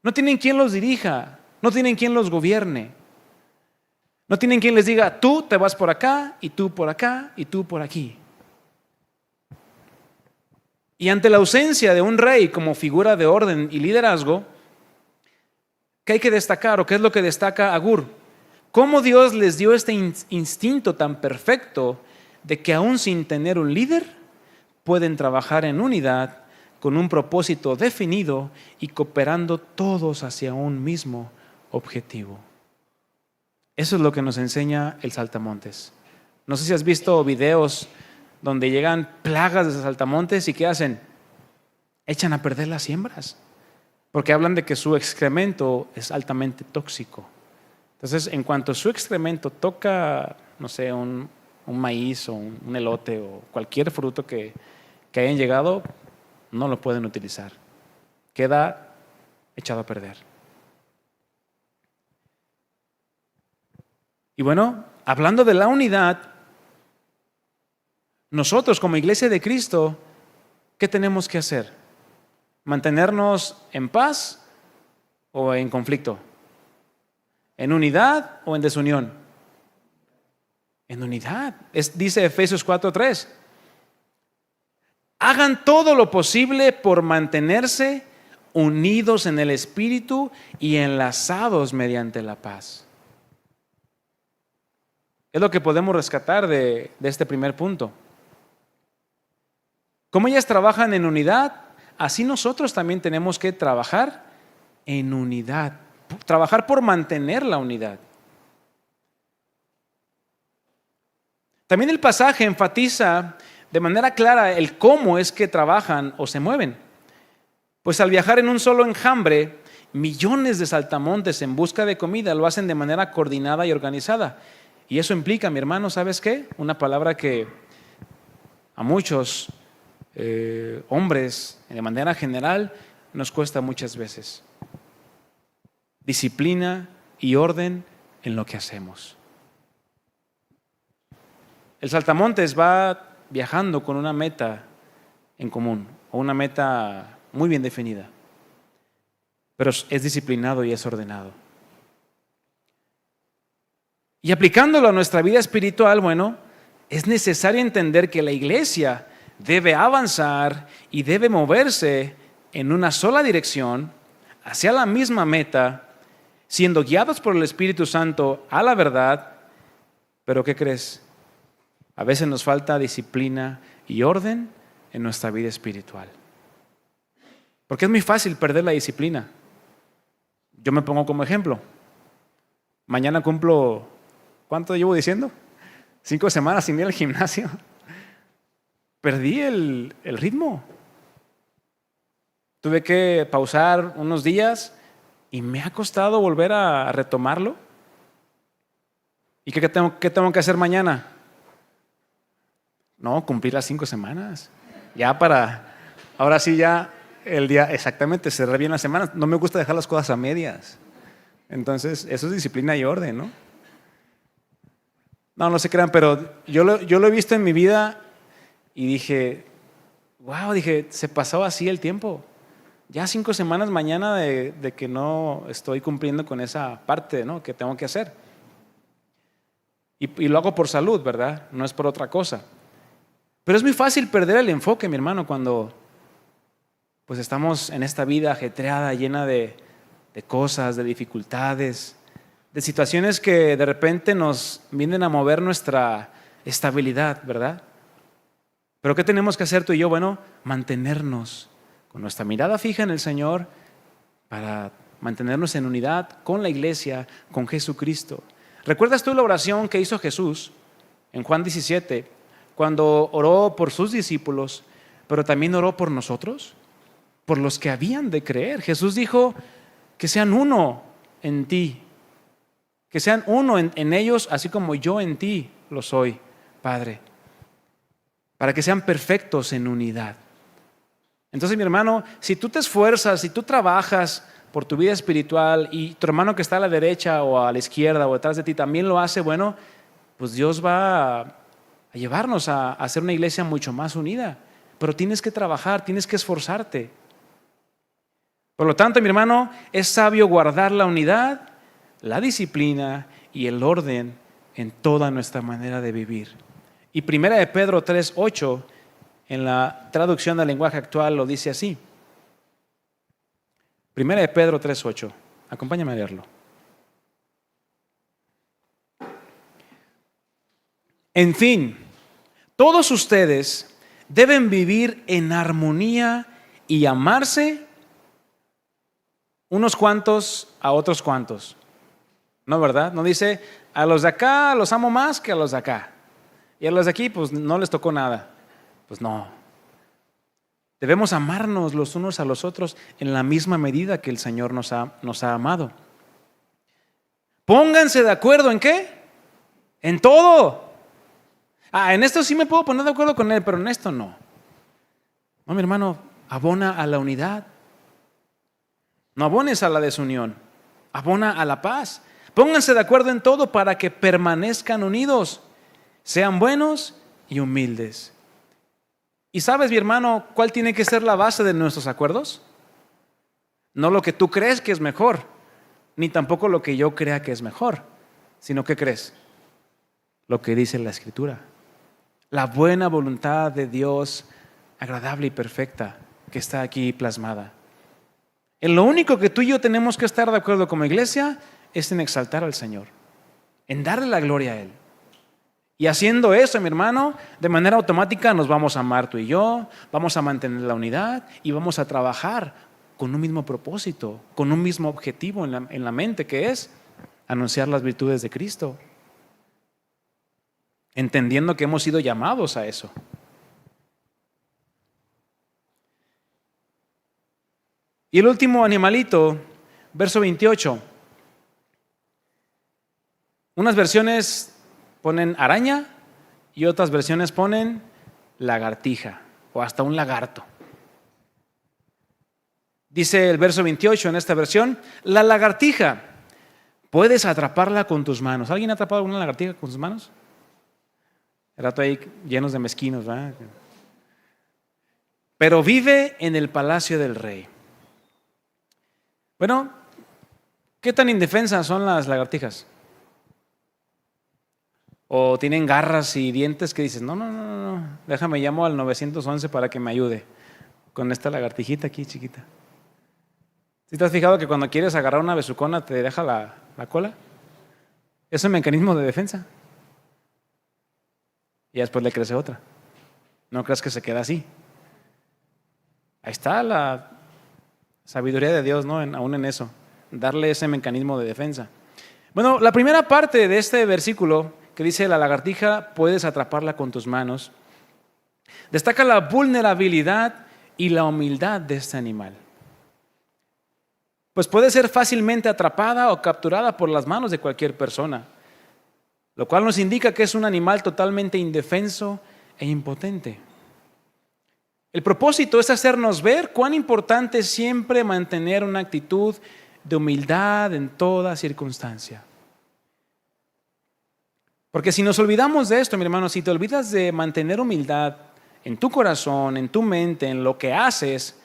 No tienen quien los dirija, no tienen quien los gobierne. No tienen quien les diga, tú te vas por acá, y tú por acá, y tú por aquí. Y ante la ausencia de un rey como figura de orden y liderazgo, ¿qué hay que destacar o qué es lo que destaca Agur? ¿Cómo Dios les dio este instinto tan perfecto de que aún sin tener un líder, pueden trabajar en unidad con un propósito definido y cooperando todos hacia un mismo objetivo? Eso es lo que nos enseña el saltamontes. No sé si has visto videos donde llegan plagas de saltamontes y ¿qué hacen? Echan a perder las siembras, porque hablan de que su excremento es altamente tóxico. Entonces, en cuanto su excremento toca, no sé, un maíz o un elote o cualquier fruto que hayan llegado, no lo pueden utilizar. Queda echado a perder. Y bueno, hablando de la unidad, nosotros como Iglesia de Cristo, ¿qué tenemos que hacer? ¿Mantenernos en paz o en conflicto? ¿En unidad o en desunión? En unidad. Dice Efesios 4:3. Hagan todo lo posible por mantenerse unidos en el Espíritu y enlazados mediante la paz. Es lo que podemos rescatar de este primer punto. Como ellas trabajan en unidad, así nosotros también tenemos que trabajar en unidad, trabajar por mantener la unidad. También el pasaje enfatiza de manera clara el cómo es que trabajan o se mueven. Pues al viajar en un solo enjambre, millones de saltamontes en busca de comida lo hacen de manera coordinada y organizada. Y eso implica, mi hermano, ¿sabes qué? Una palabra que a muchos hombres, de manera general, nos cuesta muchas veces. Disciplina y orden en lo que hacemos. El saltamontes va viajando con una meta en común, o una meta muy bien definida, pero es disciplinado y es ordenado. Y aplicándolo a nuestra vida espiritual, bueno, es necesario entender que la iglesia debe avanzar y debe moverse en una sola dirección, hacia la misma meta, siendo guiados por el Espíritu Santo a la verdad. Pero ¿qué crees? A veces nos falta disciplina y orden en nuestra vida espiritual. Porque es muy fácil perder la disciplina. Yo me pongo como ejemplo. Mañana cumplo, ¿cuánto llevo diciendo? 5 semanas sin ir al gimnasio. Perdí el ritmo. Tuve que pausar unos días y me ha costado volver a retomarlo. ¿Y qué tengo que hacer mañana? No, cumplir las 5 semanas. Ahora sí ya el día, exactamente, cerrar bien las semanas. No me gusta dejar las cosas a medias. Entonces, eso es disciplina y orden, ¿no? No se crean, pero yo lo he visto en mi vida y dije, wow, se pasó así el tiempo. Ya 5 semanas mañana de que no estoy cumpliendo con esa parte, ¿no?, que tengo que hacer. Y lo hago por salud, ¿verdad? No es por otra cosa. Pero es muy fácil perder el enfoque, mi hermano, cuando pues estamos en esta vida ajetreada, llena de cosas, de dificultades, de situaciones que de repente nos vienen a mover nuestra estabilidad, ¿verdad? Pero ¿qué tenemos que hacer tú y yo? Bueno, mantenernos con nuestra mirada fija en el Señor para mantenernos en unidad con la iglesia, con Jesucristo. ¿Recuerdas tú la oración que hizo Jesús en Juan 17, cuando oró por sus discípulos, pero también oró por nosotros, por los que habían de creer? Jesús dijo que sean uno en ti, que sean uno en ellos, así como yo en ti lo soy, Padre, para que sean perfectos en unidad. Entonces, mi hermano, si tú te esfuerzas, si tú trabajas por tu vida espiritual y tu hermano que está a la derecha o a la izquierda o detrás de ti también lo hace, bueno, pues Dios va a llevarnos a hacer una iglesia mucho más unida. Pero tienes que trabajar, tienes que esforzarte. Por lo tanto, mi hermano, es sabio guardar la unidad, la disciplina y el orden en toda nuestra manera de vivir. Y 1 de Pedro 3:8, en la traducción del lenguaje actual, lo dice así. 1 de Pedro 3:8. Acompáñame a leerlo. En fin, todos ustedes deben vivir en armonía y amarse unos cuantos a otros cuantos. ¿No, verdad? No dice, a los de acá los amo más que a los de acá. Y a los de aquí, pues no les tocó nada. Pues no. Debemos amarnos los unos a los otros en la misma medida que el Señor nos ha amado. Pónganse de acuerdo ¿en qué? En todo. En esto sí me puedo poner de acuerdo con él, pero en esto no. No, mi hermano, abona a la unidad. No abones a la desunión. Abona a la paz. Pónganse de acuerdo en todo para que permanezcan unidos. Sean buenos y humildes. ¿Y sabes, mi hermano, cuál tiene que ser la base de nuestros acuerdos? No lo que tú crees que es mejor, ni tampoco lo que yo crea que es mejor, sino ¿qué crees? Lo que dice la Escritura. La buena voluntad de Dios, agradable y perfecta, que está aquí plasmada. En lo único que tú y yo tenemos que estar de acuerdo como iglesia es en exaltar al Señor, en darle la gloria a Él. Y haciendo eso, mi hermano, de manera automática nos vamos a amar tú y yo, vamos a mantener la unidad y vamos a trabajar con un mismo propósito, con un mismo objetivo en la mente, que es anunciar las virtudes de Cristo, entendiendo que hemos sido llamados a eso. Y el último animalito, verso 28. Unas versiones ponen araña y otras versiones ponen lagartija o hasta un lagarto. Dice el verso 28 en esta versión: la lagartija, puedes atraparla con tus manos. ¿Alguien ha atrapado una lagartija con sus manos? El rato ahí llenos de mezquinos, ¿verdad? Pero vive en el palacio del rey. Bueno, ¿qué tan indefensas son las lagartijas? O tienen garras y dientes que dices, no, déjame, llamo al 911 para que me ayude con esta lagartijita aquí chiquita. ¿Sí te has fijado que cuando quieres agarrar una besucona te deja la cola? Es un mecanismo de defensa. Y después le crece otra. No creas que se queda así. Ahí está la sabiduría de Dios, ¿no? Aún en eso, darle ese mecanismo de defensa. Bueno, la primera parte de este versículo que dice la lagartija, puedes atraparla con tus manos, destaca la vulnerabilidad y la humildad de este animal. Pues puede ser fácilmente atrapada o capturada por las manos de cualquier persona, lo cual nos indica que es un animal totalmente indefenso e impotente. El propósito es hacernos ver cuán importante es siempre mantener una actitud de humildad en toda circunstancia. Porque si nos olvidamos de esto, mi hermano, si te olvidas de mantener humildad en tu corazón, en tu mente, en lo que haces,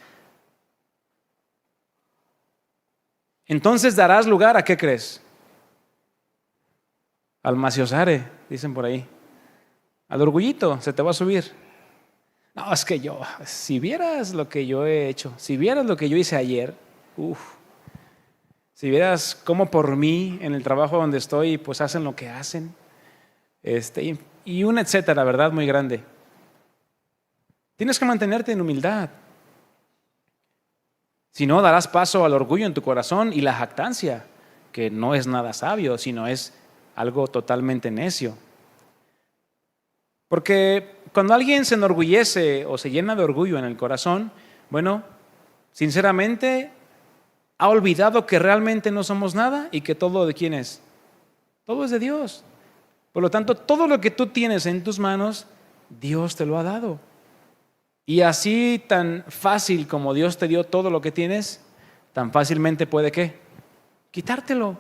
entonces darás lugar a, ¿qué crees? Al maciosare, dicen por ahí. Al orgullito, se te va a subir. No, es que si vieras lo que yo he hecho, si vieras lo que yo hice ayer, si vieras cómo por mí en el trabajo donde estoy, pues hacen lo que hacen, y un etcétera, ¿verdad? Muy grande. Tienes que mantenerte en humildad. Si no, darás paso al orgullo en tu corazón y la jactancia, que no es nada sabio, sino es algo totalmente necio. Porque cuando alguien se enorgullece o se llena de orgullo en el corazón, bueno, sinceramente ha olvidado que realmente no somos nada y que todo de quién es. Todo es de Dios. Por lo tanto, todo lo que tú tienes en tus manos, Dios te lo ha dado. Y así tan fácil como Dios te dio todo lo que tienes, tan fácilmente puede ¿qué? Quitártelo.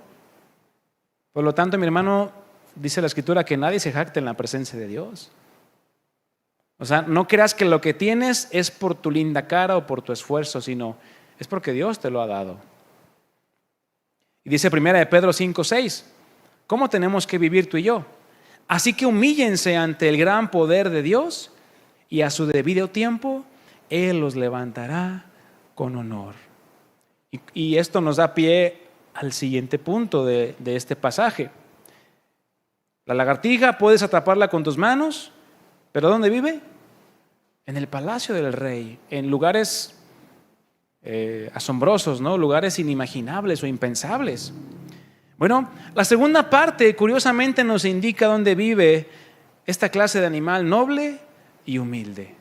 Por lo tanto, mi hermano, dice la Escritura que nadie se jacte en la presencia de Dios. O sea, no creas que lo que tienes es por tu linda cara o por tu esfuerzo, sino es porque Dios te lo ha dado. Y dice 1 Pedro 5:6, ¿cómo tenemos que vivir tú y yo? Así que humíllense ante el gran poder de Dios y a su debido tiempo Él los levantará con honor. Y esto nos da pie al siguiente punto de este pasaje. La lagartija puedes atraparla con tus manos, pero ¿dónde vive? En el palacio del rey, en lugares asombrosos, ¿no? Lugares inimaginables o impensables. Bueno, la segunda parte curiosamente nos indica dónde vive esta clase de animal noble y humilde,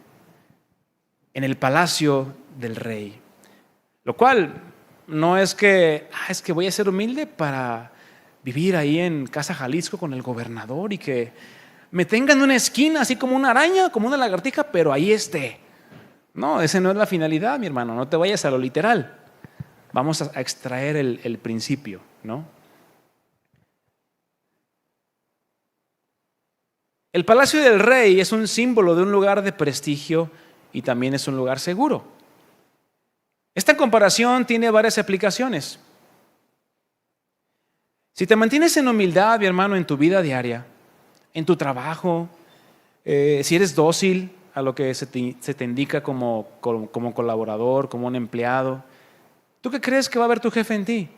en el palacio del rey. Lo cual no es que voy a ser humilde para vivir ahí en Casa Jalisco con el gobernador y que me tengan en una esquina así como una araña, como una lagartija, pero ahí esté. No, esa no es la finalidad, mi hermano, no te vayas a lo literal. Vamos a extraer el principio, ¿no? El palacio del rey es un símbolo de un lugar de prestigio y también es un lugar seguro. Esta comparación tiene varias aplicaciones. Si te mantienes en humildad, mi hermano, en tu vida diaria, en tu trabajo, si eres dócil a lo que se te indica como colaborador, como un empleado, ¿tú qué crees que va a ver tu jefe en ti?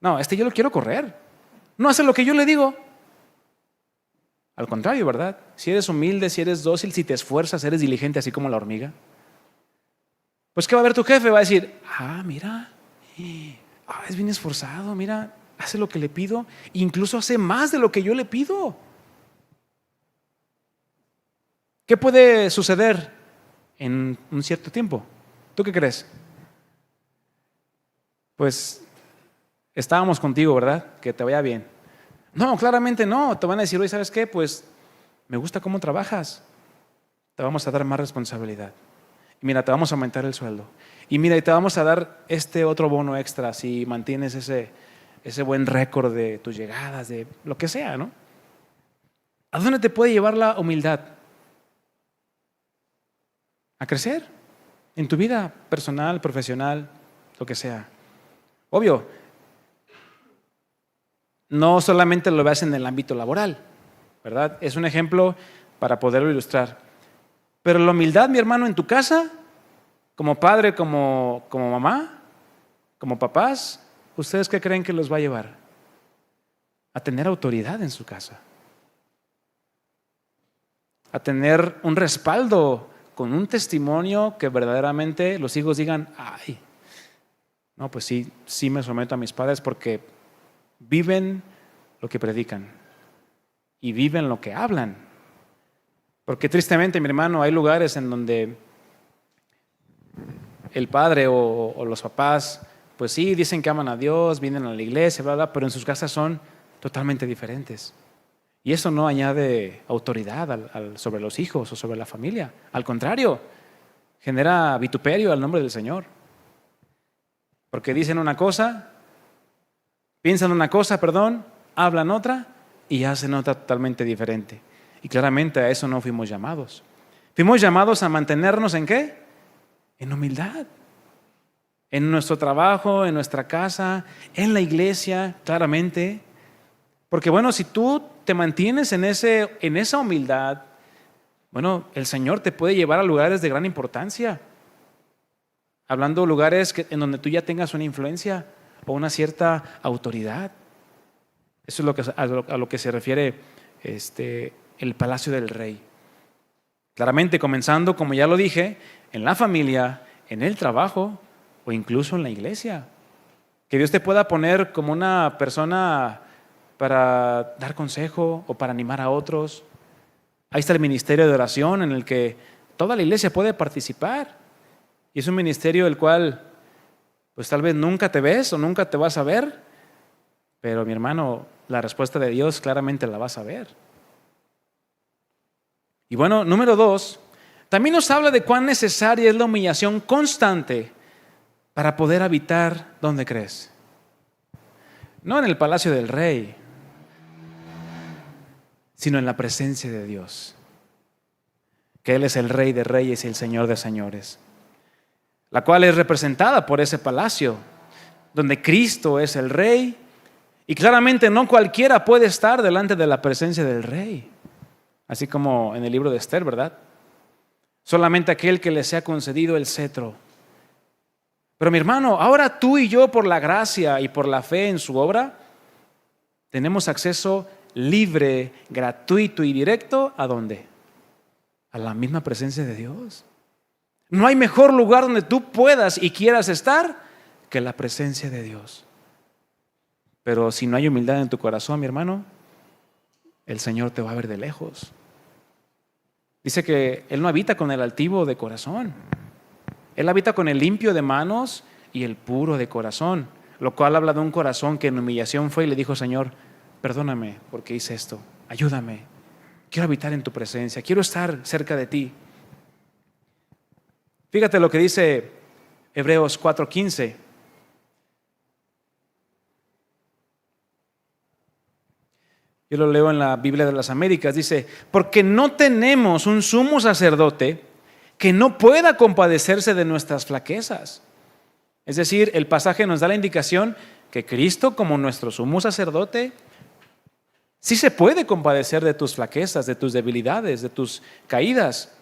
No, yo lo quiero correr. No hace lo que yo le digo. Al contrario, ¿verdad? Si eres humilde, si eres dócil, si te esfuerzas, eres diligente así como la hormiga. Pues ¿qué va a ver tu jefe? Va a decir, mira, es bien esforzado, mira, hace lo que le pido, incluso hace más de lo que yo le pido. ¿Qué puede suceder en un cierto tiempo? ¿Tú qué crees? Pues estábamos contigo, ¿verdad? Que te vaya bien. No, claramente no. Te van a decir, oye, ¿sabes qué? Pues me gusta cómo trabajas. Te vamos a dar más responsabilidad. Y mira, te vamos a aumentar el sueldo. Y mira, y te vamos a dar este otro bono extra si mantienes ese buen récord de tus llegadas, de lo que sea, ¿no? ¿A dónde te puede llevar la humildad? A crecer en tu vida personal, profesional, lo que sea. Obvio, no solamente lo veas en el ámbito laboral, ¿verdad? Es un ejemplo para poderlo ilustrar. Pero la humildad, mi hermano, en tu casa, como padre, como mamá, como papás, ¿ustedes qué creen que los va a llevar? A tener autoridad en su casa. A tener un respaldo con un testimonio que verdaderamente los hijos digan, ay, no, pues sí me someto a mis padres porque viven lo que predican y viven lo que hablan. Porque tristemente, mi hermano, hay lugares en donde el padre o los papás, pues sí, dicen que aman a Dios, vienen a la iglesia, bla, bla, pero en sus casas son totalmente diferentes. Y eso no añade autoridad sobre los hijos o sobre la familia. Al contrario, genera vituperio al nombre del Señor. Porque dicen una cosa, piensan una cosa, hablan otra y hacen otra totalmente diferente. Y claramente a eso no fuimos llamados. Fuimos llamados a mantenernos ¿en qué? En humildad. En nuestro trabajo, en nuestra casa, en la iglesia, claramente. Porque bueno, si tú te mantienes en esa humildad, bueno, el Señor te puede llevar a lugares de gran importancia. Hablando de lugares en donde tú ya tengas una influencia o una cierta autoridad. Eso es a lo que se refiere el palacio del rey. Claramente comenzando, como ya lo dije, en la familia, en el trabajo o incluso en la iglesia. Que Dios te pueda poner como una persona para dar consejo o para animar a otros. Ahí está el ministerio de oración en el que toda la iglesia puede participar. Y es un ministerio el cual, pues tal vez nunca te ves o nunca te vas a ver, pero mi hermano, la respuesta de Dios claramente la vas a ver. Y bueno, número 2, también nos habla de cuán necesaria es la humillación constante para poder habitar, ¿dónde crees? No en el palacio del rey, sino en la presencia de Dios, que Él es el Rey de Reyes y el Señor de Señores, la cual es representada por ese palacio, donde Cristo es el Rey, y claramente no cualquiera puede estar delante de la presencia del Rey, así como en el libro de Esther, ¿verdad? Solamente aquel que le sea concedido el cetro. Pero mi hermano, ahora tú y yo, por la gracia y por la fe en su obra, tenemos acceso libre, gratuito y directo, ¿a dónde? A la misma presencia de Dios. No hay mejor lugar donde tú puedas y quieras estar que la presencia de Dios. Pero si no hay humildad en tu corazón, mi hermano, el Señor te va a ver de lejos. Dice que Él no habita con el altivo de corazón. Él habita con el limpio de manos y el puro de corazón, lo cual habla de un corazón que en humillación fue y le dijo, Señor, perdóname porque hice esto, ayúdame, quiero habitar en tu presencia, quiero estar cerca de ti. Fíjate lo que dice Hebreos 4:15. Yo lo leo en la Biblia de las Américas, dice, porque no tenemos un sumo sacerdote que no pueda compadecerse de nuestras flaquezas. Es decir, el pasaje nos da la indicación que Cristo, como nuestro sumo sacerdote, sí se puede compadecer de tus flaquezas, de tus debilidades, de tus caídas.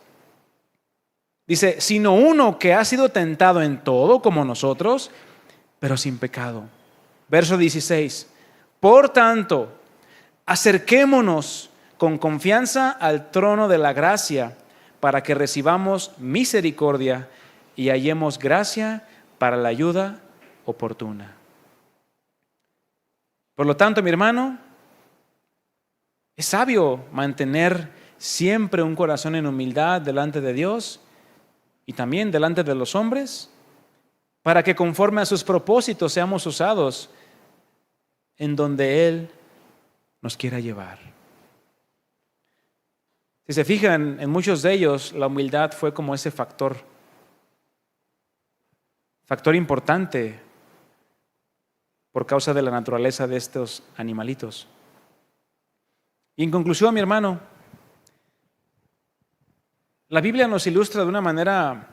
Dice, sino uno que ha sido tentado en todo como nosotros, pero sin pecado. Verso 16, por tanto, acerquémonos con confianza al trono de la gracia para que recibamos misericordia y hallemos gracia para la ayuda oportuna. Por lo tanto, mi hermano, es sabio mantener siempre un corazón en humildad delante de Dios y también delante de los hombres, para que conforme a sus propósitos seamos usados en donde Él nos quiera llevar. Si se fijan, en muchos de ellos la humildad fue como ese factor importante por causa de la naturaleza de estos animalitos. Y en conclusión, mi hermano, la Biblia nos ilustra de una manera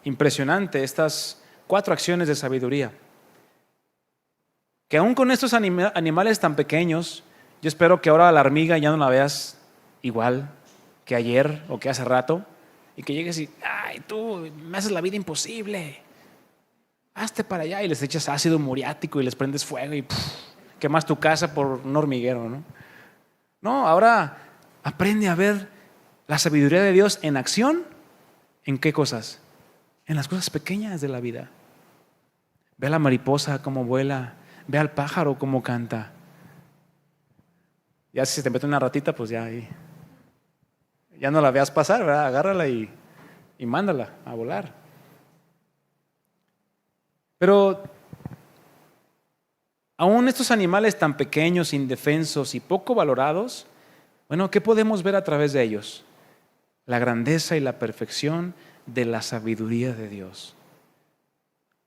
impresionante estas 4 acciones de sabiduría. Que aún con estos animales tan pequeños, yo espero que ahora la hormiga ya no la veas igual que ayer o que hace rato, y que llegues y, ay, tú me haces la vida imposible, hazte para allá, y les echas ácido muriático y les prendes fuego y quemas tu casa por un hormiguero, ¿no? No, ahora aprende a ver la sabiduría de Dios en acción. ¿En qué cosas? En las cosas pequeñas de la vida. Ve a la mariposa cómo vuela, ve al pájaro cómo canta. Ya si se te mete una ratita, pues ya no la veas pasar, ¿verdad? Agárrala y mándala a volar. Pero aún estos animales tan pequeños, indefensos y poco valorados, bueno, ¿qué podemos ver a través de ellos? La grandeza y la perfección de la sabiduría de Dios.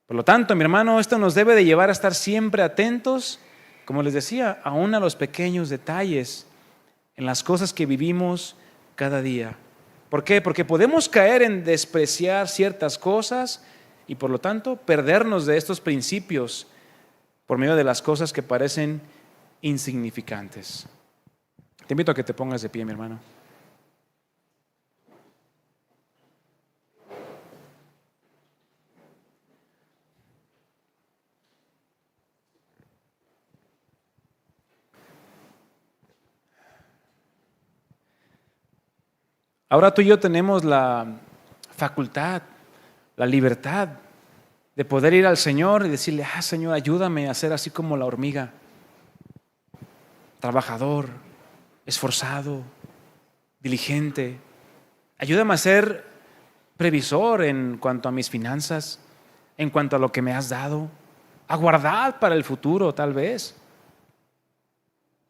Por lo tanto, mi hermano, esto nos debe de llevar a estar siempre atentos, como les decía, aún a los pequeños detalles en las cosas que vivimos cada día. ¿Por qué? Porque podemos caer en despreciar ciertas cosas y por lo tanto perdernos de estos principios por medio de las cosas que parecen insignificantes. Te invito a que te pongas de pie, mi hermano. Ahora tú y yo tenemos la facultad, la libertad de poder ir al Señor y decirle, Señor, ayúdame a ser así como la hormiga, trabajador, esforzado, diligente. Ayúdame a ser previsor en cuanto a mis finanzas, en cuanto a lo que me has dado, a guardar para el futuro tal vez,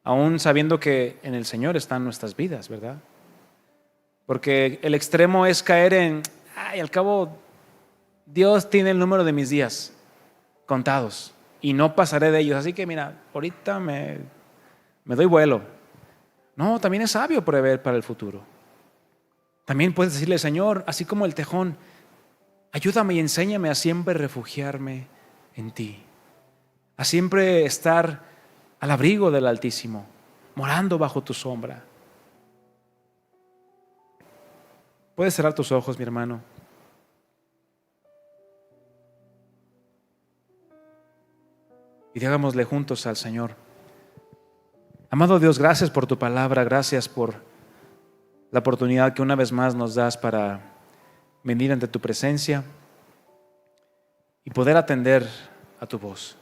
aún sabiendo que en el Señor están nuestras vidas, ¿verdad? Porque el extremo es caer en, al cabo, Dios tiene el número de mis días contados y no pasaré de ellos. Así que mira, ahorita me doy vuelo. No, también es sabio prever para el futuro. También puedes decirle, Señor, así como el tejón, ayúdame y enséñame a siempre refugiarme en ti. A siempre estar al abrigo del Altísimo, morando bajo tu sombra. Puedes cerrar tus ojos, mi hermano. Y digámosle juntos al Señor. Amado Dios, gracias por tu palabra, gracias por la oportunidad que una vez más nos das para venir ante tu presencia y poder atender a tu voz.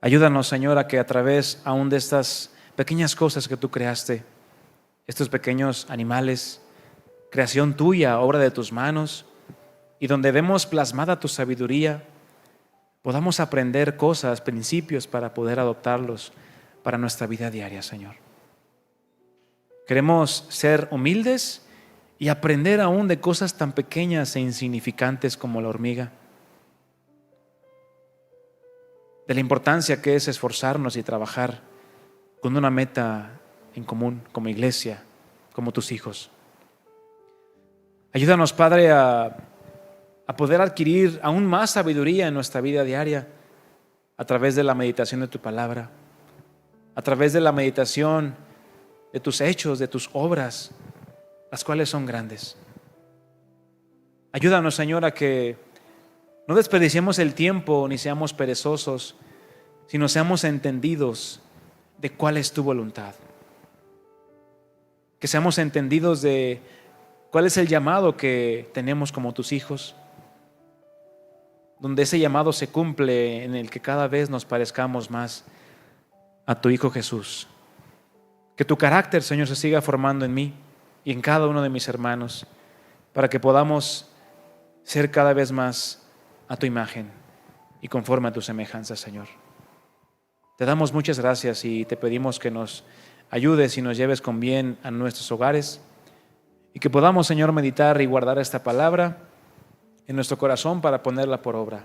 Ayúdanos, Señor, a que a través aún de estas pequeñas cosas que tú creaste, estos pequeños animales, creación tuya, obra de tus manos, y donde vemos plasmada tu sabiduría, podamos aprender cosas, principios para poder adoptarlos para nuestra vida diaria, Señor. Queremos ser humildes y aprender aún de cosas tan pequeñas e insignificantes como la hormiga, de la importancia que es esforzarnos y trabajar con una meta en común como iglesia, como tus hijos. Ayúdanos, Padre, a poder adquirir aún más sabiduría en nuestra vida diaria a través de la meditación de tu palabra, a través de la meditación de tus hechos, de tus obras, las cuales son grandes. Ayúdanos, Señor, a que no desperdiciemos el tiempo ni seamos perezosos, sino seamos entendidos de cuál es tu voluntad. que seamos entendidos de cuál es el llamado que tenemos como tus hijos, donde ese llamado se cumple en el que cada vez nos parezcamos más a tu Hijo Jesús. Que tu carácter, Señor, se siga formando en mí y en cada uno de mis hermanos, para que podamos ser cada vez más a tu imagen y conforme a tu semejanza, Señor. Te damos muchas gracias y te pedimos que nos ayudes y nos lleves con bien a nuestros hogares y que podamos, Señor, meditar y guardar esta palabra en nuestro corazón para ponerla por obra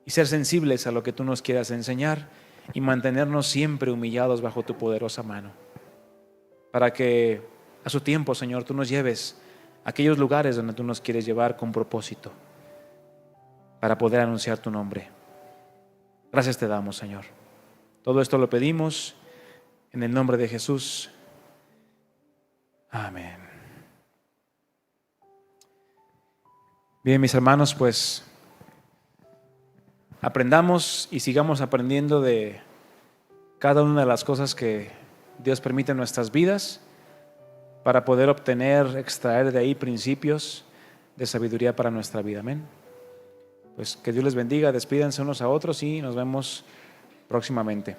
y ser sensibles a lo que tú nos quieras enseñar y mantenernos siempre humillados bajo tu poderosa mano, para que a su tiempo, Señor, tú nos lleves a aquellos lugares donde tú nos quieres llevar con propósito, para poder anunciar tu nombre. Gracias te damos, Señor. Todo esto lo pedimos en el nombre de Jesús. Amén. Bien, mis hermanos, pues aprendamos y sigamos aprendiendo de cada una de las cosas que Dios permite en nuestras vidas para poder obtener, extraer de ahí principios de sabiduría para nuestra vida. Amén. Pues que Dios les bendiga, despídanse unos a otros y nos vemos próximamente.